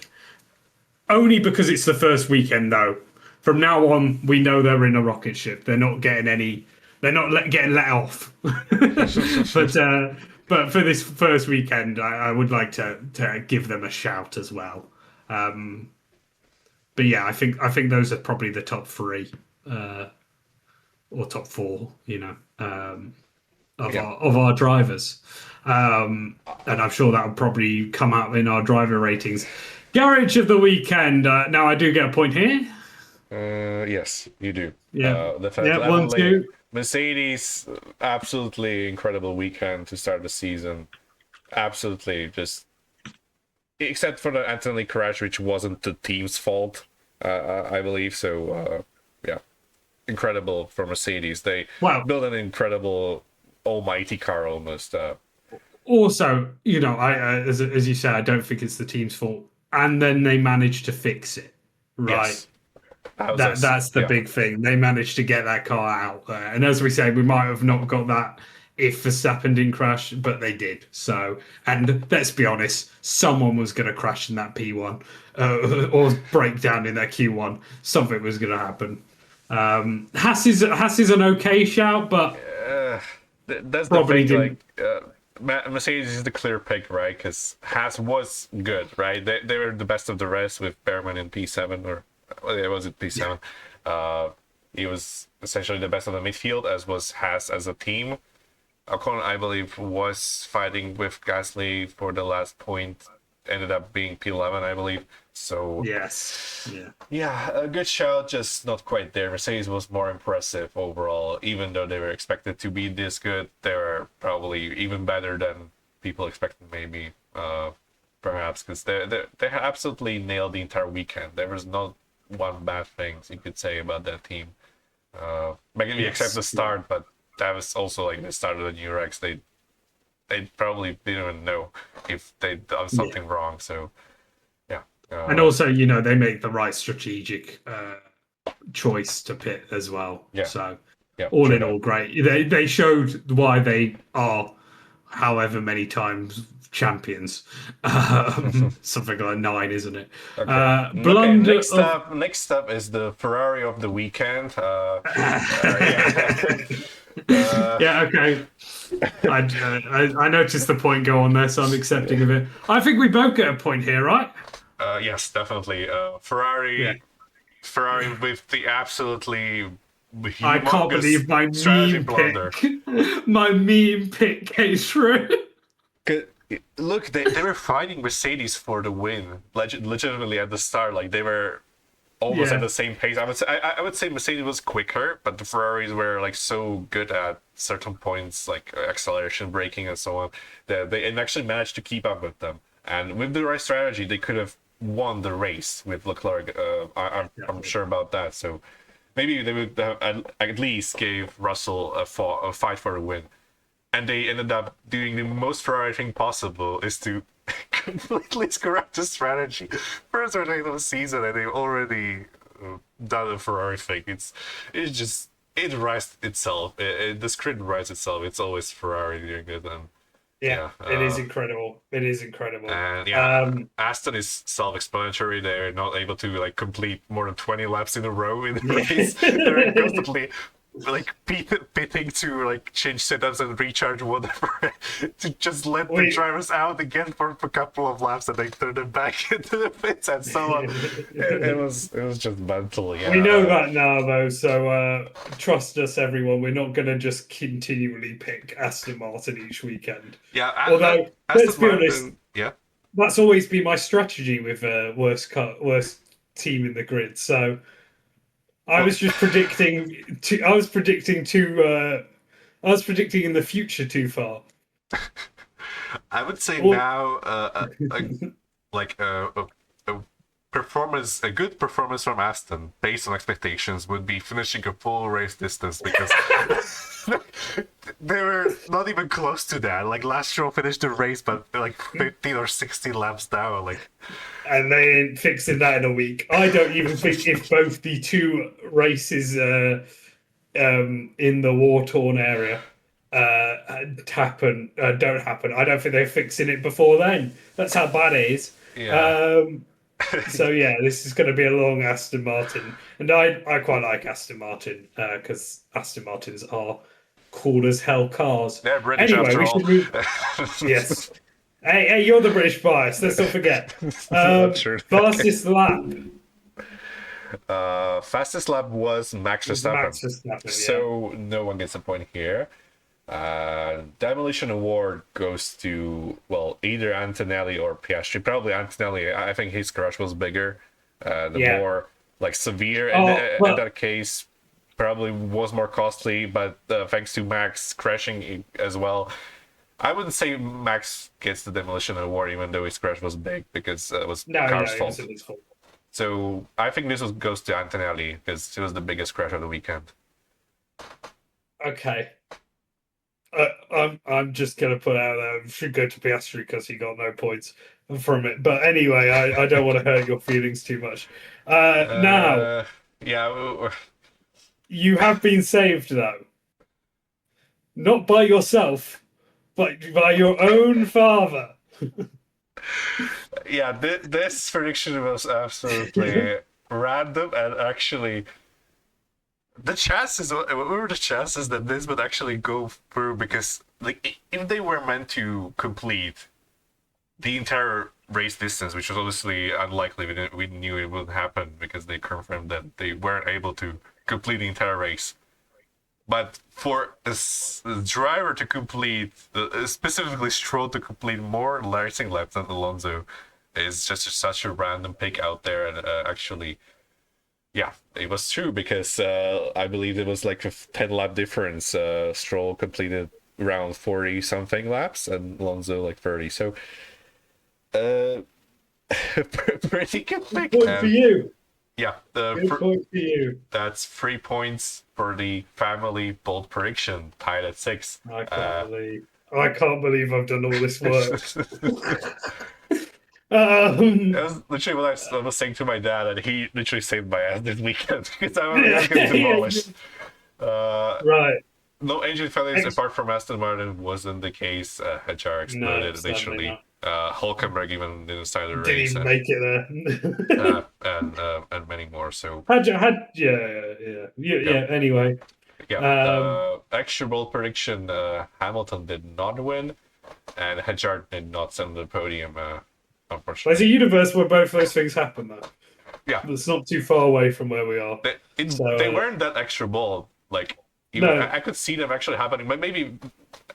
Only because it's the first weekend, though. From now on, we know they're in a rocket ship. They're not getting any. They're not getting let off. but but for this first weekend, I would like to give them a shout as well. But yeah, I think those are probably the top three or top four. Of yeah, our drivers, and I'm sure that will probably come out in our driver ratings. Garage of the weekend. Now I do get a point here. yes, you do. Yeah, yeah, one, Definitely. two. Mercedes, absolutely incredible weekend to start the season. Absolutely, just except for the Anthony crash, which wasn't the team's fault, I believe. So, yeah, incredible for Mercedes. They Well, built an incredible, almighty car almost. also, as you say, I don't think it's the team's fault, and then they managed to fix it, right? Yes, that was That's the yeah. big thing. They managed to get that car out there, and as we say, we might have not got that if Verstappen didn't crash, but they did. So, and let's be honest, someone was going to crash in that P1 or break down in their Q1. Something was going to happen. Haas is an okay shout, but That's the probably thing. didn't. Mercedes is the clear pick, right? Because Haas was good, right? They were the best of the rest with Behrman in P7 or well, it was it P7. He was essentially the best of the midfield, as was Haas as a team. Ocon, I believe, was fighting with Gasly for the last point. Ended up being P11, I believe. So Yes. Yeah. yeah, a good shout, just not quite there. Mercedes was more impressive overall, even though they were expected to be this good. They were probably even better than people expected, maybe, perhaps, because they absolutely nailed the entire weekend. There was not one bad thing you could say about that team. Maybe except the start, but that was also like the start of the new Rex. They probably didn't even know if they'd done something wrong. So yeah. And also, they make the right strategic choice to pit as well. Yeah. So, Yeah, all sure in all, great. They showed why they are, however many times champions. Something like 9, isn't it? Okay. Okay. Blunder of. Next up is the Ferrari of the weekend. Yeah. Yeah, okay. I noticed the point go on there, so I'm accepting of it. I think we both get a point here, right? Yes, definitely. Yeah. Ferrari with the absolutely I can't humongous believe my strategy meme blunder. pick, my meme pick came through. 'Cause, look, they were fighting Mercedes for the win, legitimately at the start. Like they were almost Yeah. at the same pace. I would say Mercedes was quicker, but the Ferraris were like so good at certain points, like acceleration, braking, and so on, that they actually managed to keep up with them. And with the right strategy, they could have won the race with Leclerc. I'm sure about that. So maybe they would have at least gave Russell a fight for a win. And they ended up doing the most Ferrari thing possible, is to completely screw up the strategy. First race of the season, and they've already done a Ferrari thing. It's just it writes itself. The script writes itself. It's always Ferrari doing it, and Yeah, yeah, it is incredible. It is incredible. and yeah, Aston is self-explanatory. They're not able to like complete more than 20 laps in a row in the race. They're constantly like pitting to like change setups and recharge whatever to just let the drivers out again for a couple of laps, and they turn them back into the pits and so on. It was just mental. Yeah. We know that now, though, so trust us, everyone. We're not going to just continually pick Aston Martin each weekend. Yeah. Although, let's be honest, Yeah. that's always been my strategy with worst team in the grid. So I was just predicting. I was predicting in the future too far. I would say Or now, like a performance, a good performance from Aston, based on expectations, would be finishing a full race distance because they were not even close to that. Like last year, finished the race, but like 15 or 16 laps down. Like, and they ain't fixing that in a week. I don't even think if both the two races in the war torn area don't happen. I don't think they're fixing it before then. That's how bad it is. yeah. Um, so yeah, this is going to be a long Aston Martin, and I quite like Aston Martin because Aston Martins are cool as hell cars. They're British Anyway, after we all. should move. Yes. Hey, you're the British bias. Let's not forget. Not true. Fastest lap Fastest lap was Max was Verstappen, Max Verstappen. Yeah. so no one gets a point here. Demolition award goes to, well, either Antonelli or Piastri. Probably Antonelli. I think his crash was bigger. The Yeah. more like severe Oh in well. that case probably was more costly, but thanks to Max crashing as well. I wouldn't say Max gets the demolition award even though his crash was big because it was No, car's it fault. wasn't his fault. So I think goes to Antonelli because it was the biggest crash of the weekend. Okay. I'm just gonna put out there. It should go to Piastri because he got no points from it. But anyway, I don't want to hurt your feelings too much. Now Uh, yeah, you have been saved though, not by yourself, but by your own father. yeah. This prediction was absolutely random, and actually, the chances. What were the chances that this would actually go through? Because like, if they were meant to complete the entire race distance, which was obviously unlikely, we knew it would happen because they confirmed that they weren't able to complete the entire race. But for a driver to complete, specifically Stroll to complete more racing laps than Alonso, is just such a random pick out there. And actually, yeah, it was true because I believe it was like a 10 lap difference. Stroll completed around 40 something laps and Alonso like 30. So, uh, pretty good pick. Good for you. Yeah, Good point for you. that's 3 points for the family bold prediction, tied at 6. I can't believe I've done all this work. That was literally what I was saying to my dad, and he literally saved my ass this weekend because I was getting demolished. Right. No engine failures apart from Aston Martin wasn't the case. HR No, exploded sadly initially. not. Hulkenberg even didn't start the Didn't race, even make it there. and many more. So Yeah. Anyway, yeah, um, extra bold prediction: Hamilton did not win, and Hedgehog did not send the podium. there's a Unfortunately, universe where both those things happen, though. yeah, It's not too far away from where we are. they weren't that extra bold. Like, even No, I could see them actually happening, but maybe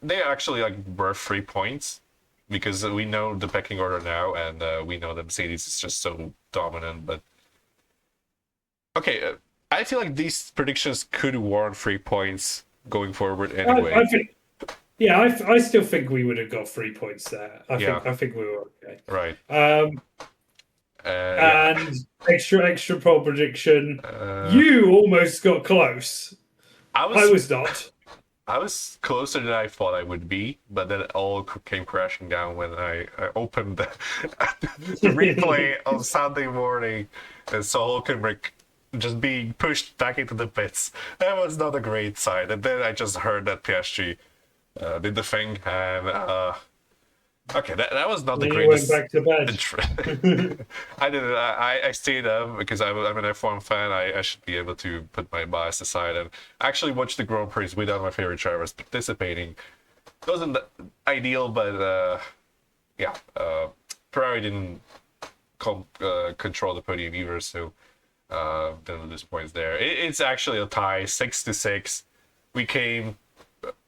they actually like were 3 points because we know the pecking order now, and we know that Mercedes is just so dominant. But okay, I feel like these predictions could warrant 3 points going forward anyway. I think. Yeah, I still think we would have got 3 points there. Yeah. I think we were okay. Right. And extra pole prediction. Uh, You almost got close. I I was not. closer than I thought I would be, but then it all came crashing down when I opened the replay on Sunday morning and saw Hulkenberg just being pushed back into the pits. That was not a great sign. And then I just heard that Piastri did the thing, and okay, that was not the Then you went greatest. back to bed. I didn't. I stayed up because I'm an F1 fan. I should be able to put my bias aside and actually watch the Grand Prix without my favorite drivers participating. It wasn't ideal, but yeah, Ferrari didn't control the podium either, so didn't lose points there. It's actually a tie, 6-6. We came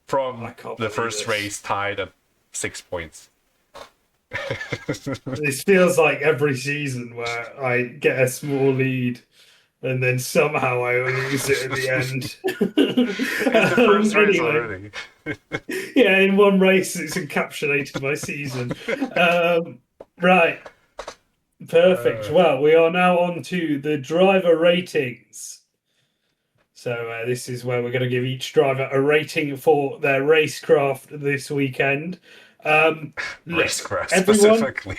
from the first race tied at 6 points. This feels like every season where I get a small lead and then somehow I lose it at the It's the first race Anyway, already. yeah, in one race, it's encapsulated my season. Um, right, perfect. Uh, Well, we are now on to the driver ratings. So this is where we're going to give each driver a rating for their racecraft this weekend. Look, Racecraft everyone. specifically.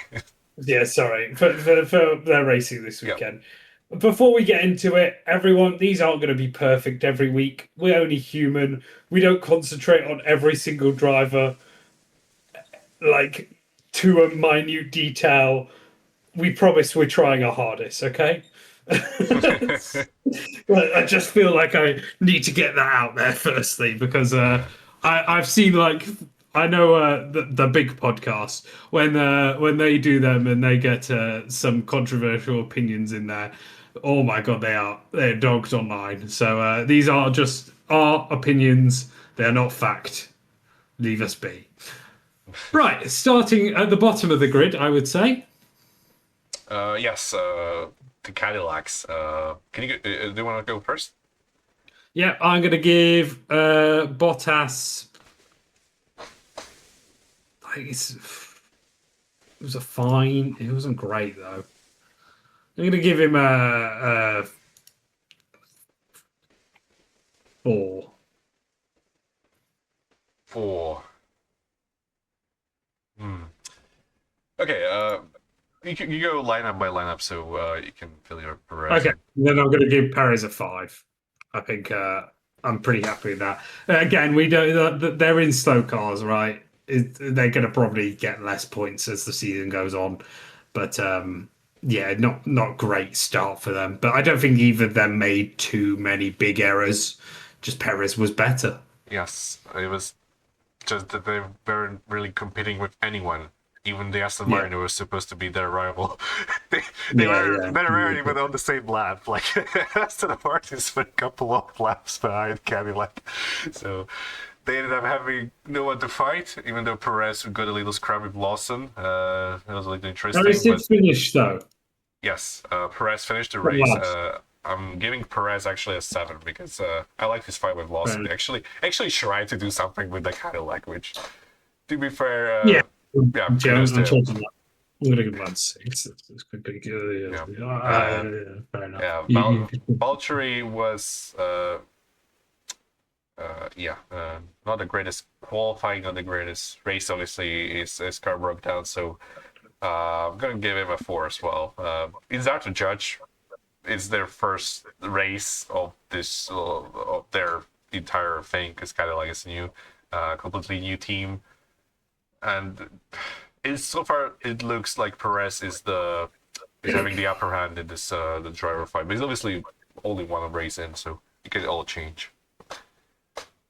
Yeah, sorry for their racing this Yeah. weekend. Before we get into it, everyone, these aren't going to be perfect every week. We're only human. We don't concentrate on every single driver like to a minute detail. We promise we're trying our hardest, okay? Well, I just feel like I need to get that out there firstly because I've seen like I know the big podcast when they do them and they get some controversial opinions in there. Oh my god, they're dogged online. So these are just our opinions. They're not fact. Leave us be. Right, starting at the bottom of the grid, I would say. Yes, the Cadillacs. Can you? Do you want to go first? Yeah, I'm going to give Bottas. Like it was a fine. It wasn't great though. I'm going to give him a 4. 4. Hmm. Okay. You go lineup by lineup, so you can fill your Perez. Okay, then I'm going to give Perez a 5. I think I'm pretty happy with that. Again, we don't. They're in slow cars, right? They're going to probably get less points as the season goes on, but yeah, not great start for them. But I don't think either of them made too many big errors. Just Perez was better. Yes, it was just that they weren't really competing with anyone. Even the Aston Yeah, Martin, who was supposed to be their rival, they yeah, were yeah. better even on the same lap. Like Aston Martin's were a couple of laps behind Cadillac, so they ended up having no one to fight. Even though Perez got a little scrap with Lawson, it was like Perez interesting. did But finish though. yes, Perez finished the From race. last. I'm giving Perez actually a 7 because I like his fight with Lawson. They actually tried to do something with the Cadillac, which, to be fair, Yeah, yeah, yeah, kudos I'm to him. talking about. I'm gonna give him a 6. It's pretty good. Yeah. Fair enough. Yeah, Valtteri was yeah, not the greatest qualifying, not the greatest race. Obviously, his car broke down, so I'm gonna give him a 4 as well. It's hard to judge. It's their first race of this of their entire thing because Cadillac is new, completely new team, and it's so far it looks like Perez is having the upper hand in this the driver fight. But he's obviously only one race in, so it could all change.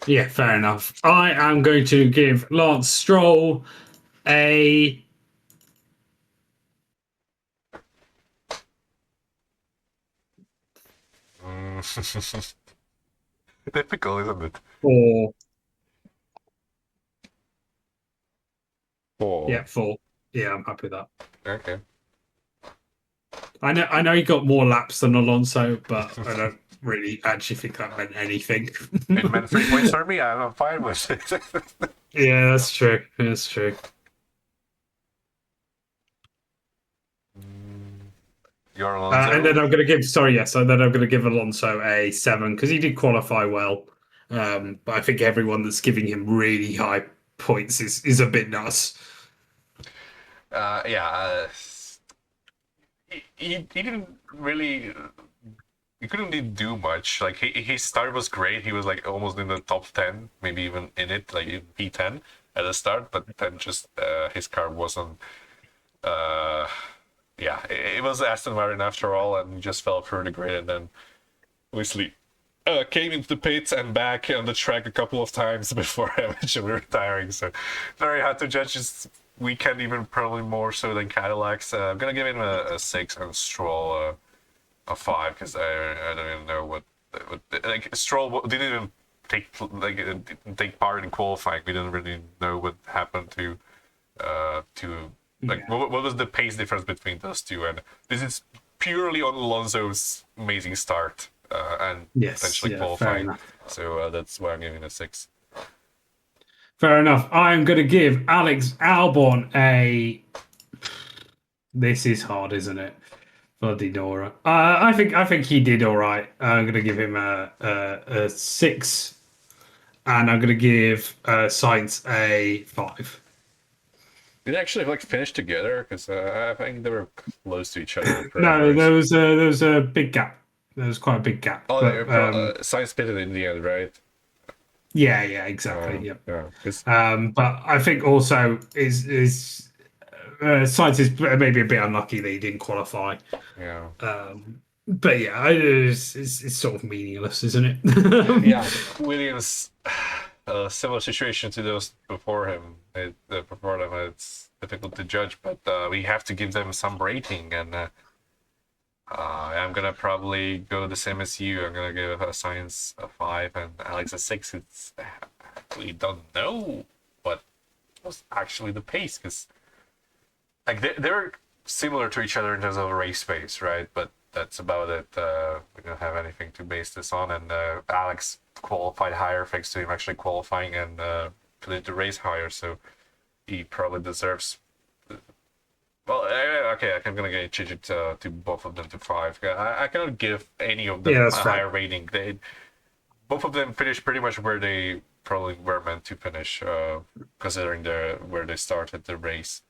Yeah, fair enough. I am going to give Lance Stroll a Mm. Typical, isn't it? 4. 4. Yeah, 4. Yeah, I'm happy with that. Okay. I know he got more laps than Alonso, but I don't really actually think that meant anything. It meant 3 points for me. I'm fine with it. Yeah, that's true. That's true. Your And then Alonso. I'm going to give, sorry, yes, and then I'm going to give Alonso a 7 because he did qualify well. But I think everyone that's giving him really high points is a bit nuts. Yeah. He didn't really. He couldn't really do much. Like his start was great. He was like almost in the top 10, maybe even in it, like in P10 at the start. But then just his car wasn't. Yeah, it was Aston Martin after all, and he just fell through the grid, and then obviously came into the pits and back on the track a couple of times before eventually retiring. So very hard to judge his weekend, even probably more so than Cadillac's. I'm gonna give him a 6 and Stroll a 5 because I don't even know what like Stroll didn't even take part in qualifying. We didn't really know what happened to like Yeah. what was the pace difference between those two, and this is purely on Alonso's amazing start. and Yes, potentially yeah, fair qualifying. enough. So that's why I'm giving it a 6. Fair enough. I'm going to give Alex Albon a. This is hard, isn't it? Bloody Nora. I think he did all right. I'm going to give him a 6, and I'm going to give Science a 5. Did they actually like finish together? Because I think they were close to each other for every No, race. there was a big gap. There was quite a big gap, Oh, but Science pitted in the end, right? yeah, yeah, exactly. Yep. Yeah. Because But I think also is Science is maybe a bit unlucky that he didn't qualify. yeah. But yeah, it's sort of meaningless, isn't it? Yeah, Williams, a similar situation to those before him. Before them, it's difficult to judge, but we have to give them some rating, and I'm gonna probably go the same as you. I'm gonna give Science a 5 and Alex a 6. It's we don't know what was actually the pace, because like they're similar to each other in terms of race pace, right? But that's about it. We don't have anything to base this on, and Alex qualified higher thanks to him actually qualifying and put the race higher, so he probably deserves. Well, okay, I'm gonna change it to both of them to 5. I cannot give any of Yeah, them that's a fair. higher rating. Both of them finished pretty much where they probably were meant to finish, considering where they started the race.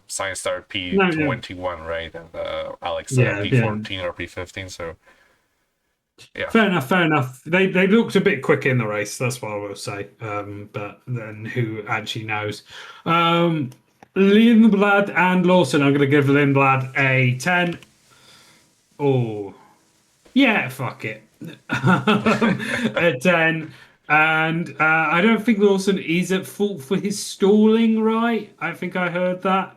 Science started No, yeah, P21, right? And Alex yeah, yeah. P14 or P15. So yeah, Fair enough, fair enough. They looked a bit quick in the race, that's what I will say. But then who actually knows? Lindblad and Lawson, I'm going to give Lindblad a 10. Oh, yeah, fuck it. A 10. And I don't think Lawson is at fault for his stalling, right? I think I heard that.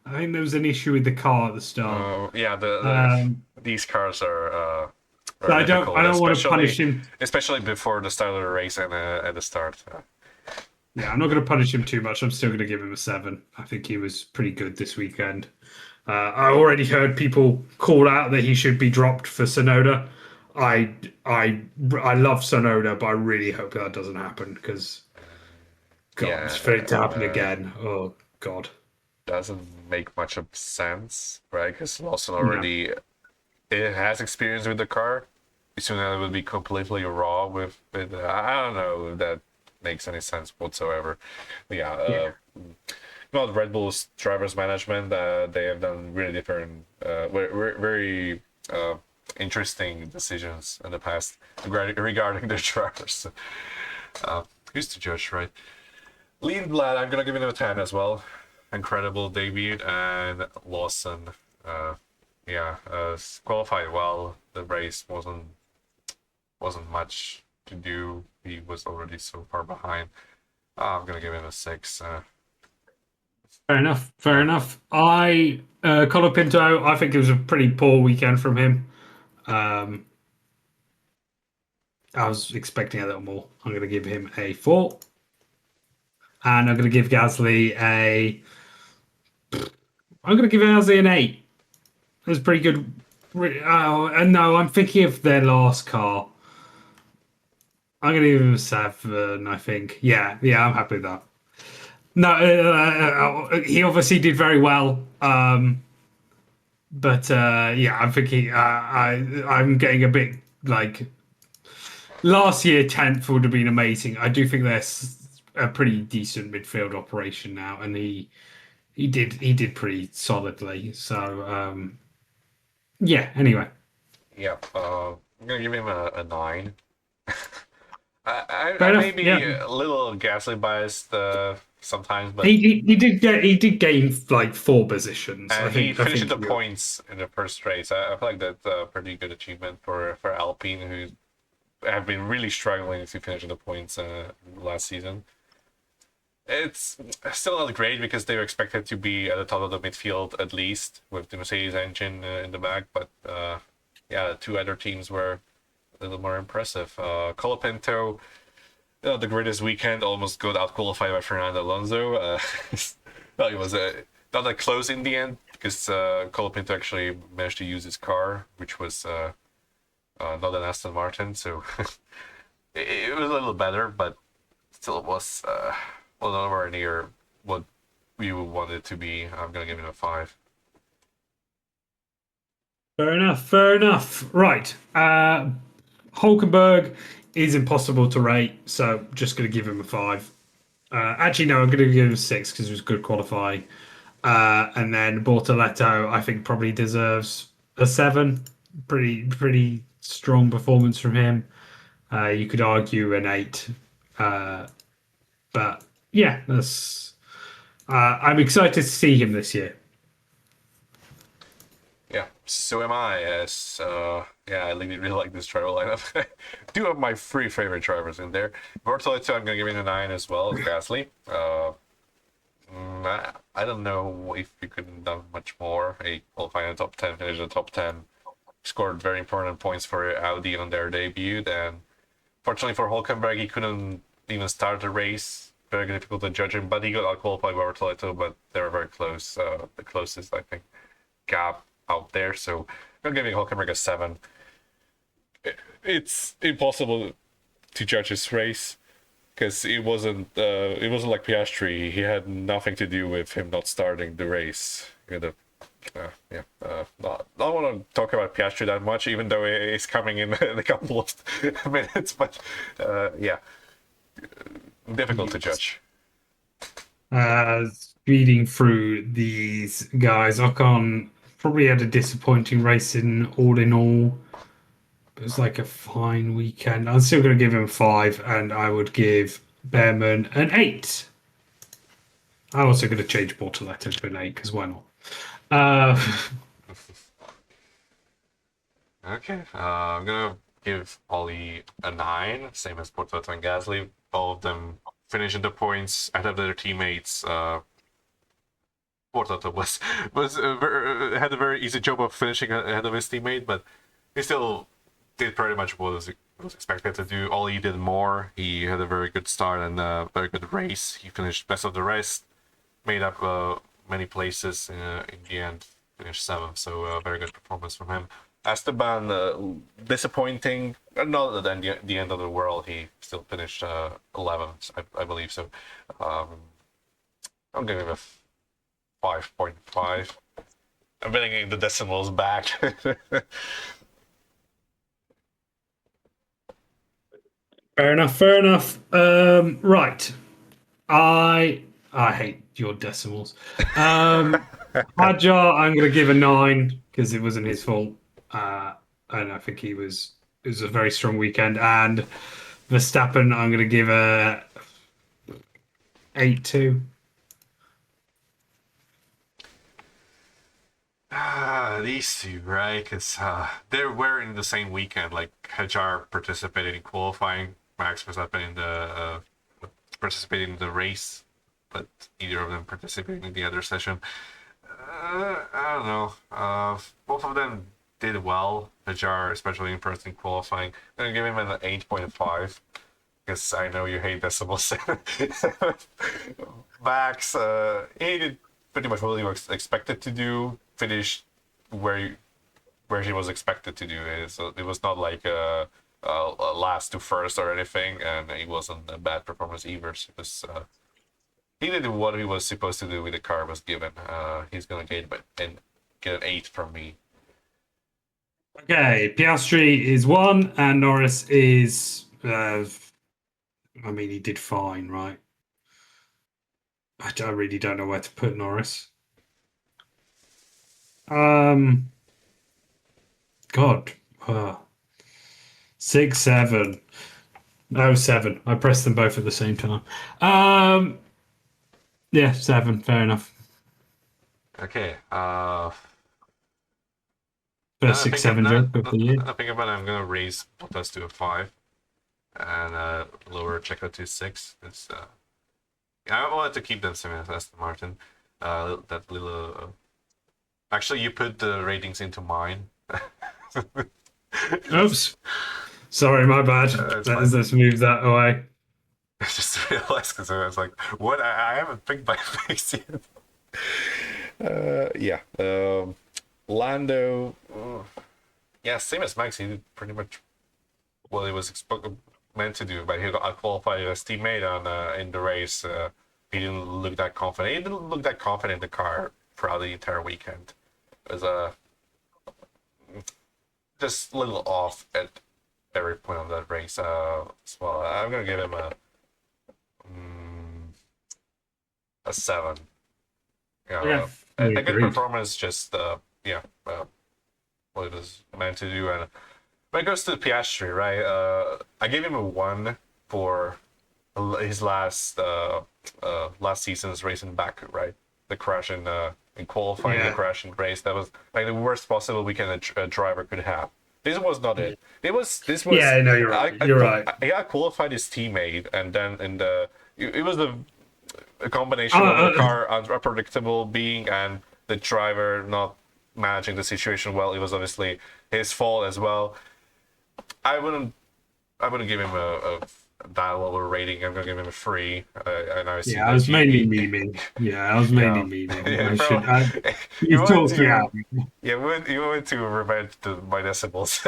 I think there was an issue with the car at the start. yeah. Um, These cars so are I difficult, don't want to especially punish him. before the start of the race and at the start. Yeah, I'm not going to punish him too much. I'm still going to give him a 7. I think he was pretty good this weekend. I already heard people call out that he should be dropped for Sonoda. I I love Sonoda, but I really hope that doesn't happen because God, Yeah, for it to happen again, oh God, doesn't make much of sense, right? Because Lawson no, already it has experience with the car. Soon it would be completely raw with I don't know if that makes any sense whatsoever. But yeah, yeah, about Red Bull's drivers management, they have done really different, very interesting decisions in the past regarding their drivers. Who's to judge, right? Lindblad, I'm gonna give him a 10 as well. Incredible debut, and Lawson, uh, yeah, qualified well. The race wasn't much to do. He was already so far behind. I'm gonna give him a 6. fair enough, fair Yeah, enough. Colapinto, I think it was a pretty poor weekend from him. Um, I was expecting a little more. I'm going to give him a 4, and I'm going to give Gasly a. I'm going to give Gasly an 8. It was pretty good. Oh, and no, I'm thinking of their last car. I'm going to give him a 7, I think. Yeah, yeah, I'm happy with that. No, he obviously did very well. But yeah, I'm thinking I'm getting a bit like last year 10th would have been amazing. I do think there's a pretty decent midfield operation now, and he did pretty solidly. So yeah. Anyway, yeah. I'm gonna give him a 9. fair I may enough. be Yeah, a little gasly biased sometimes, but he did gain like 4 positions. I and he think I finished think the points in the first race. I feel like that's a pretty good achievement for Alpine, who have been really struggling to finish the points last season. It's still not great because they were expected to be at the top of the midfield at least with the Mercedes engine in the back, but yeah, the two other teams were a little more impressive. Colapinto, the greatest weekend, almost got out qualified by Fernando Alonso. Well, it was not that close in the end because Colapinto actually managed to use his car, which was not an Aston Martin, so it was a little better, but still it was well nowhere near what we would want it to be. I'm gonna give it a 5. Fair enough. Fair enough. Right. Hulkenberg is impossible to rate, so just going to give him a 5. Actually, no, I'm going to give him a 6 because it was good qualifying. And then Bortoletto, I think, probably deserves a 7. Pretty strong performance from him. You could argue an 8. Uh, but yeah, that's. I'm excited to see him this year. Yeah, so am I. As yeah, I really like this driver lineup. Do have my 3 favorite drivers in there. Bortoleto, I'm gonna give it a 9 as well. Gasly. I don't know if we could have done much more. He qualified in the top 10, finished in the top 10, scored very important points for Audi on their debut. And fortunately for Hulkenberg, he couldn't even start the race. Very difficult to judge him, but he got out qualified by Bortoleto, but they were very close. The closest, I think, gap out there. So I'm giving Hulkenberg a 7. It's impossible to judge his race because it wasn't like Piastri. He had nothing to do with him not starting the race. Yeah. Not want to talk about Piastri that much, even though he's coming in a couple of minutes. But yeah, difficult to judge. Speeding through these guys, Ocon probably had a disappointing race in all. It was like a fine weekend. I'm still going to give him 5, and I would give Behrman an 8. I'm also going to change Bortoletto to an 8 because why not? Okay, I'm gonna give Ollie a 9, same as Bortoleto and Gasly. All of them finishing the points ahead of their teammates. Bortoleto had a very easy job of finishing ahead of his teammate, but he still did pretty much what was expected to do. Ollie did more. He had a very good start and a very good race. He finished best of the rest, made up many places in the end. Finished 7th, so very good performance from him. Esteban, disappointing. Not the end of the world. He still finished 11th, I believe. So I'm giving him a 5.5. I'm bringing the decimals back. Fair enough. Fair enough. Right. I hate your decimals. Hadjar, I'm going to give a 9 because it wasn't his fault, and I think he was. It was a very strong weekend. And Verstappen, I'm going to give a 8 too. These two, right? Because they were in the same weekend. Like Hajar participated in qualifying, Max Verstappen in the participating in the race, but neither of them participating in the other session. I don't know. Both of them did well. Hajar, especially in person qualifying, I'm gonna give him an 8.5 because I know you hate decimals. Max, he did pretty much what he was expected to do. Finished where he was expected to do it. So it was not like a last to first or anything, and it wasn't a bad performance either. It was he did what he was supposed to do with the car was given. He's gonna get an 8 from me. Okay, Piastri is 1, and Norris is. I mean, he did fine, right? I really don't know where to put Norris. God, 6, 7. No, 7. I pressed them both at the same time. Yeah, 7. Fair enough. Okay. First 6, 7 joke of the year. I think about it, I'm gonna raise Bottas to a 5 and lower Checo to 6. It's yeah, I wanted to keep them same as Aston Martin. That little. Actually, you put the ratings into mine. Oops. Sorry, my bad. Let's move that away. I just realized because I was like, "What? I haven't picked my face yet." Yeah. Lando. Yeah, same as Max. He did pretty much what he was meant to do, but he got qualified as teammate on in the race. He didn't look that confident. He didn't look that confident in the car throughout the entire weekend. It was just a little off at every point of that race. As well, I'm gonna give him a 7. You Yeah, know, we a good agreed. performance. Just yeah, what it was meant to do. And when it goes to Piastri, right? I gave him a 1 for his last season's race in Baku, right? The crash in qualifying, the Yeah, crash in race. That was like the worst possible weekend a driver could have. This was not it. This was yeah. No, you're right. You're right. I qualified his teammate, and then in the it was a Uh, combination of the uh, car unpredictable being and the driver not managing the situation well. It was obviously his fault as well. I wouldn't I wouldn't give him a that lower rating. I'm gonna give him a 3. I know I see yeah, I that was mainly memeing. Yeah, I was mainly yeah, memeing. yeah, I bro. should. You You want talked me to out. you want to revenge my decibels.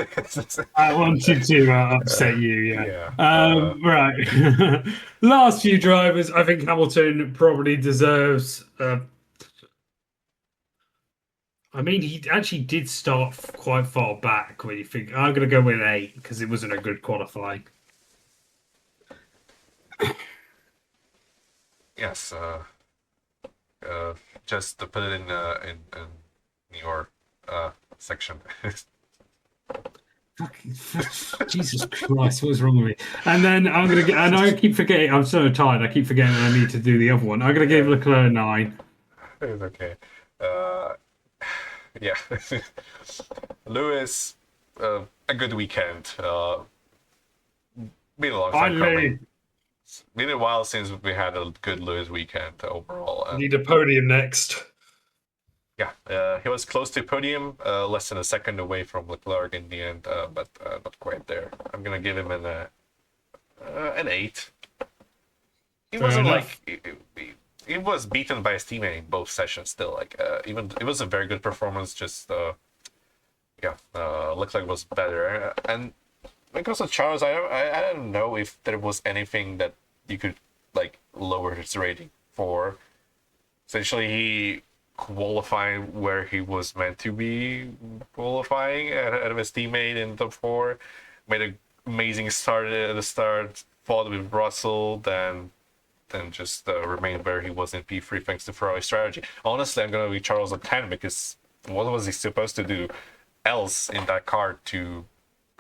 I wanted to upset you. Yeah. Yeah. Right. Last few drivers, I think Hamilton probably deserves. I mean, he actually did start quite far back. When you think, I'm going to go with 8 because it wasn't a good qualifying. Yes. Uh, just to put it in your section. Jesus Christ, what's wrong with me? And then I'm gonna get, and I keep forgetting. I'm so tired. I keep forgetting I need to do the other one. I'm gonna give Yeah, Leclerc a 9. it's okay. Uh, yeah. Lewis, a good weekend. Been a long time coming. Finally, Been a while since we had a good Lewis weekend overall. And need a podium next. yeah, he was close to podium, less than a second away from Leclerc in the end, but not quite there. I'm gonna give him an 8. He Fair wasn't enough. like he was beaten by his teammate in both sessions. Still, like even it was a very good performance. Just yeah, Leclerc was better. And because of Charles, I don't know if there was anything that you could like lower his rating for. Essentially, he qualified where he was meant to be qualifying ahead of his teammate in top 4. Made an amazing start at the start. Fought with Russell, then just remained where he was in P3 thanks to Ferrari strategy. Honestly, I'm gonna be Charles a 10 because what was he supposed to do else in that car to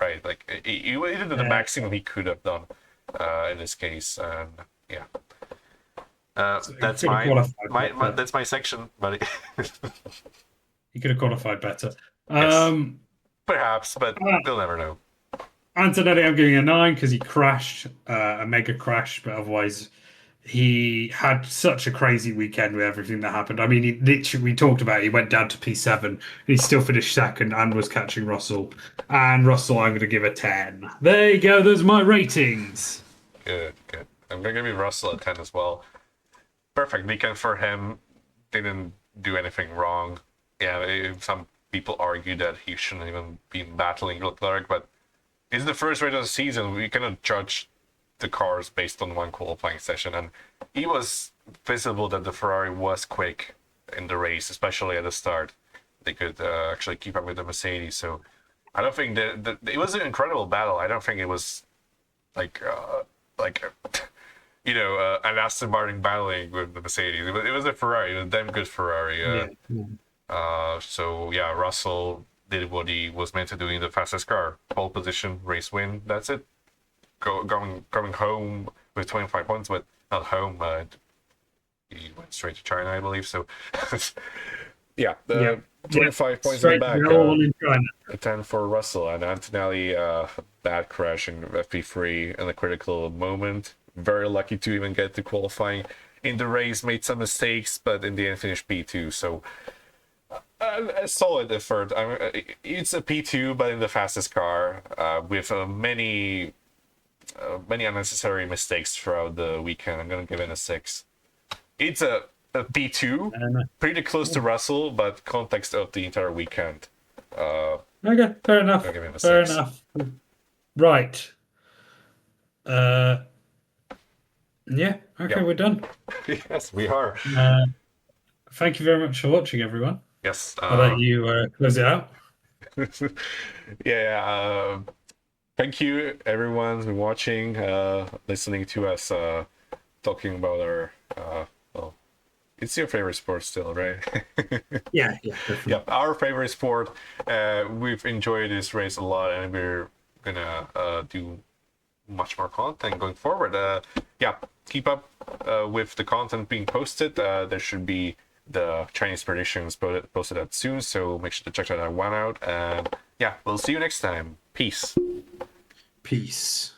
right? Like he did the Yeah, maximum he could have done in this case, and yeah. he That's could have qualified better. that's my section, buddy. He could have qualified better. Yes, Um, perhaps, but uh, we'll never know. Antonelli, I'm giving a 9 because he crashed, a mega crash, but otherwise he had such a crazy weekend with everything that happened. I mean, he literally, we talked about it, he went down to P7 and he still finished second and was catching Russell. And Russell, I'm going to give a 10. There you go. Those are my ratings. Good, good. I'm gonna give you Russell a 10 as well. Perfect weekend for him. Didn't do anything wrong. Yeah, some people argue that he shouldn't even be battling Leclerc, but it's the first race of the season. We cannot judge the cars based on one qualifying session, and it was visible that the Ferrari was quick in the race, especially at the start. They could actually keep up with the Mercedes. So I don't think that it was an incredible battle. I don't think it was like like an Aston Martin battling with the Mercedes. It was a Ferrari, a damn good Ferrari. Yeah. So yeah, Russell did what he was meant to do in the fastest car, pole position, race win. That's it. Going home with 25 points, but not home. He went straight to China, I believe. So yeah, Yep. Yep. 25 points in the Straight to back. hell in China. A 10 for Russell and Antonelli. Bad crash in FP3 in a critical moment. Very lucky to even get to qualifying in the race. Made some mistakes, but in the end finished P2. So a solid effort. It's a P2, but in the fastest car with many unnecessary mistakes throughout the weekend. I'm gonna give it a 6. It's a P2, And pretty close to Russell, but context of the entire weekend. Okay, fair enough. I'll give him a Fair 6. enough. Right. Uh, yeah. Okay, Yep. we're done. Yes, we are. Uh, Thank you very much for watching, everyone. Yes. I'll let you close it out. Yeah. Thank you, everyone, for watching, listening to us talking about our. Well, it's your favorite sport still, right? Yeah, yeah, Yeah, definitely. our favorite sport. We've enjoyed this race a lot, and we're gonna do much more content going forward. Yeah, keep up with the content being posted. There should be the Chinese predictions posted out soon, so make sure to check that one out. And yeah, we'll see you next time. Peace. Peace.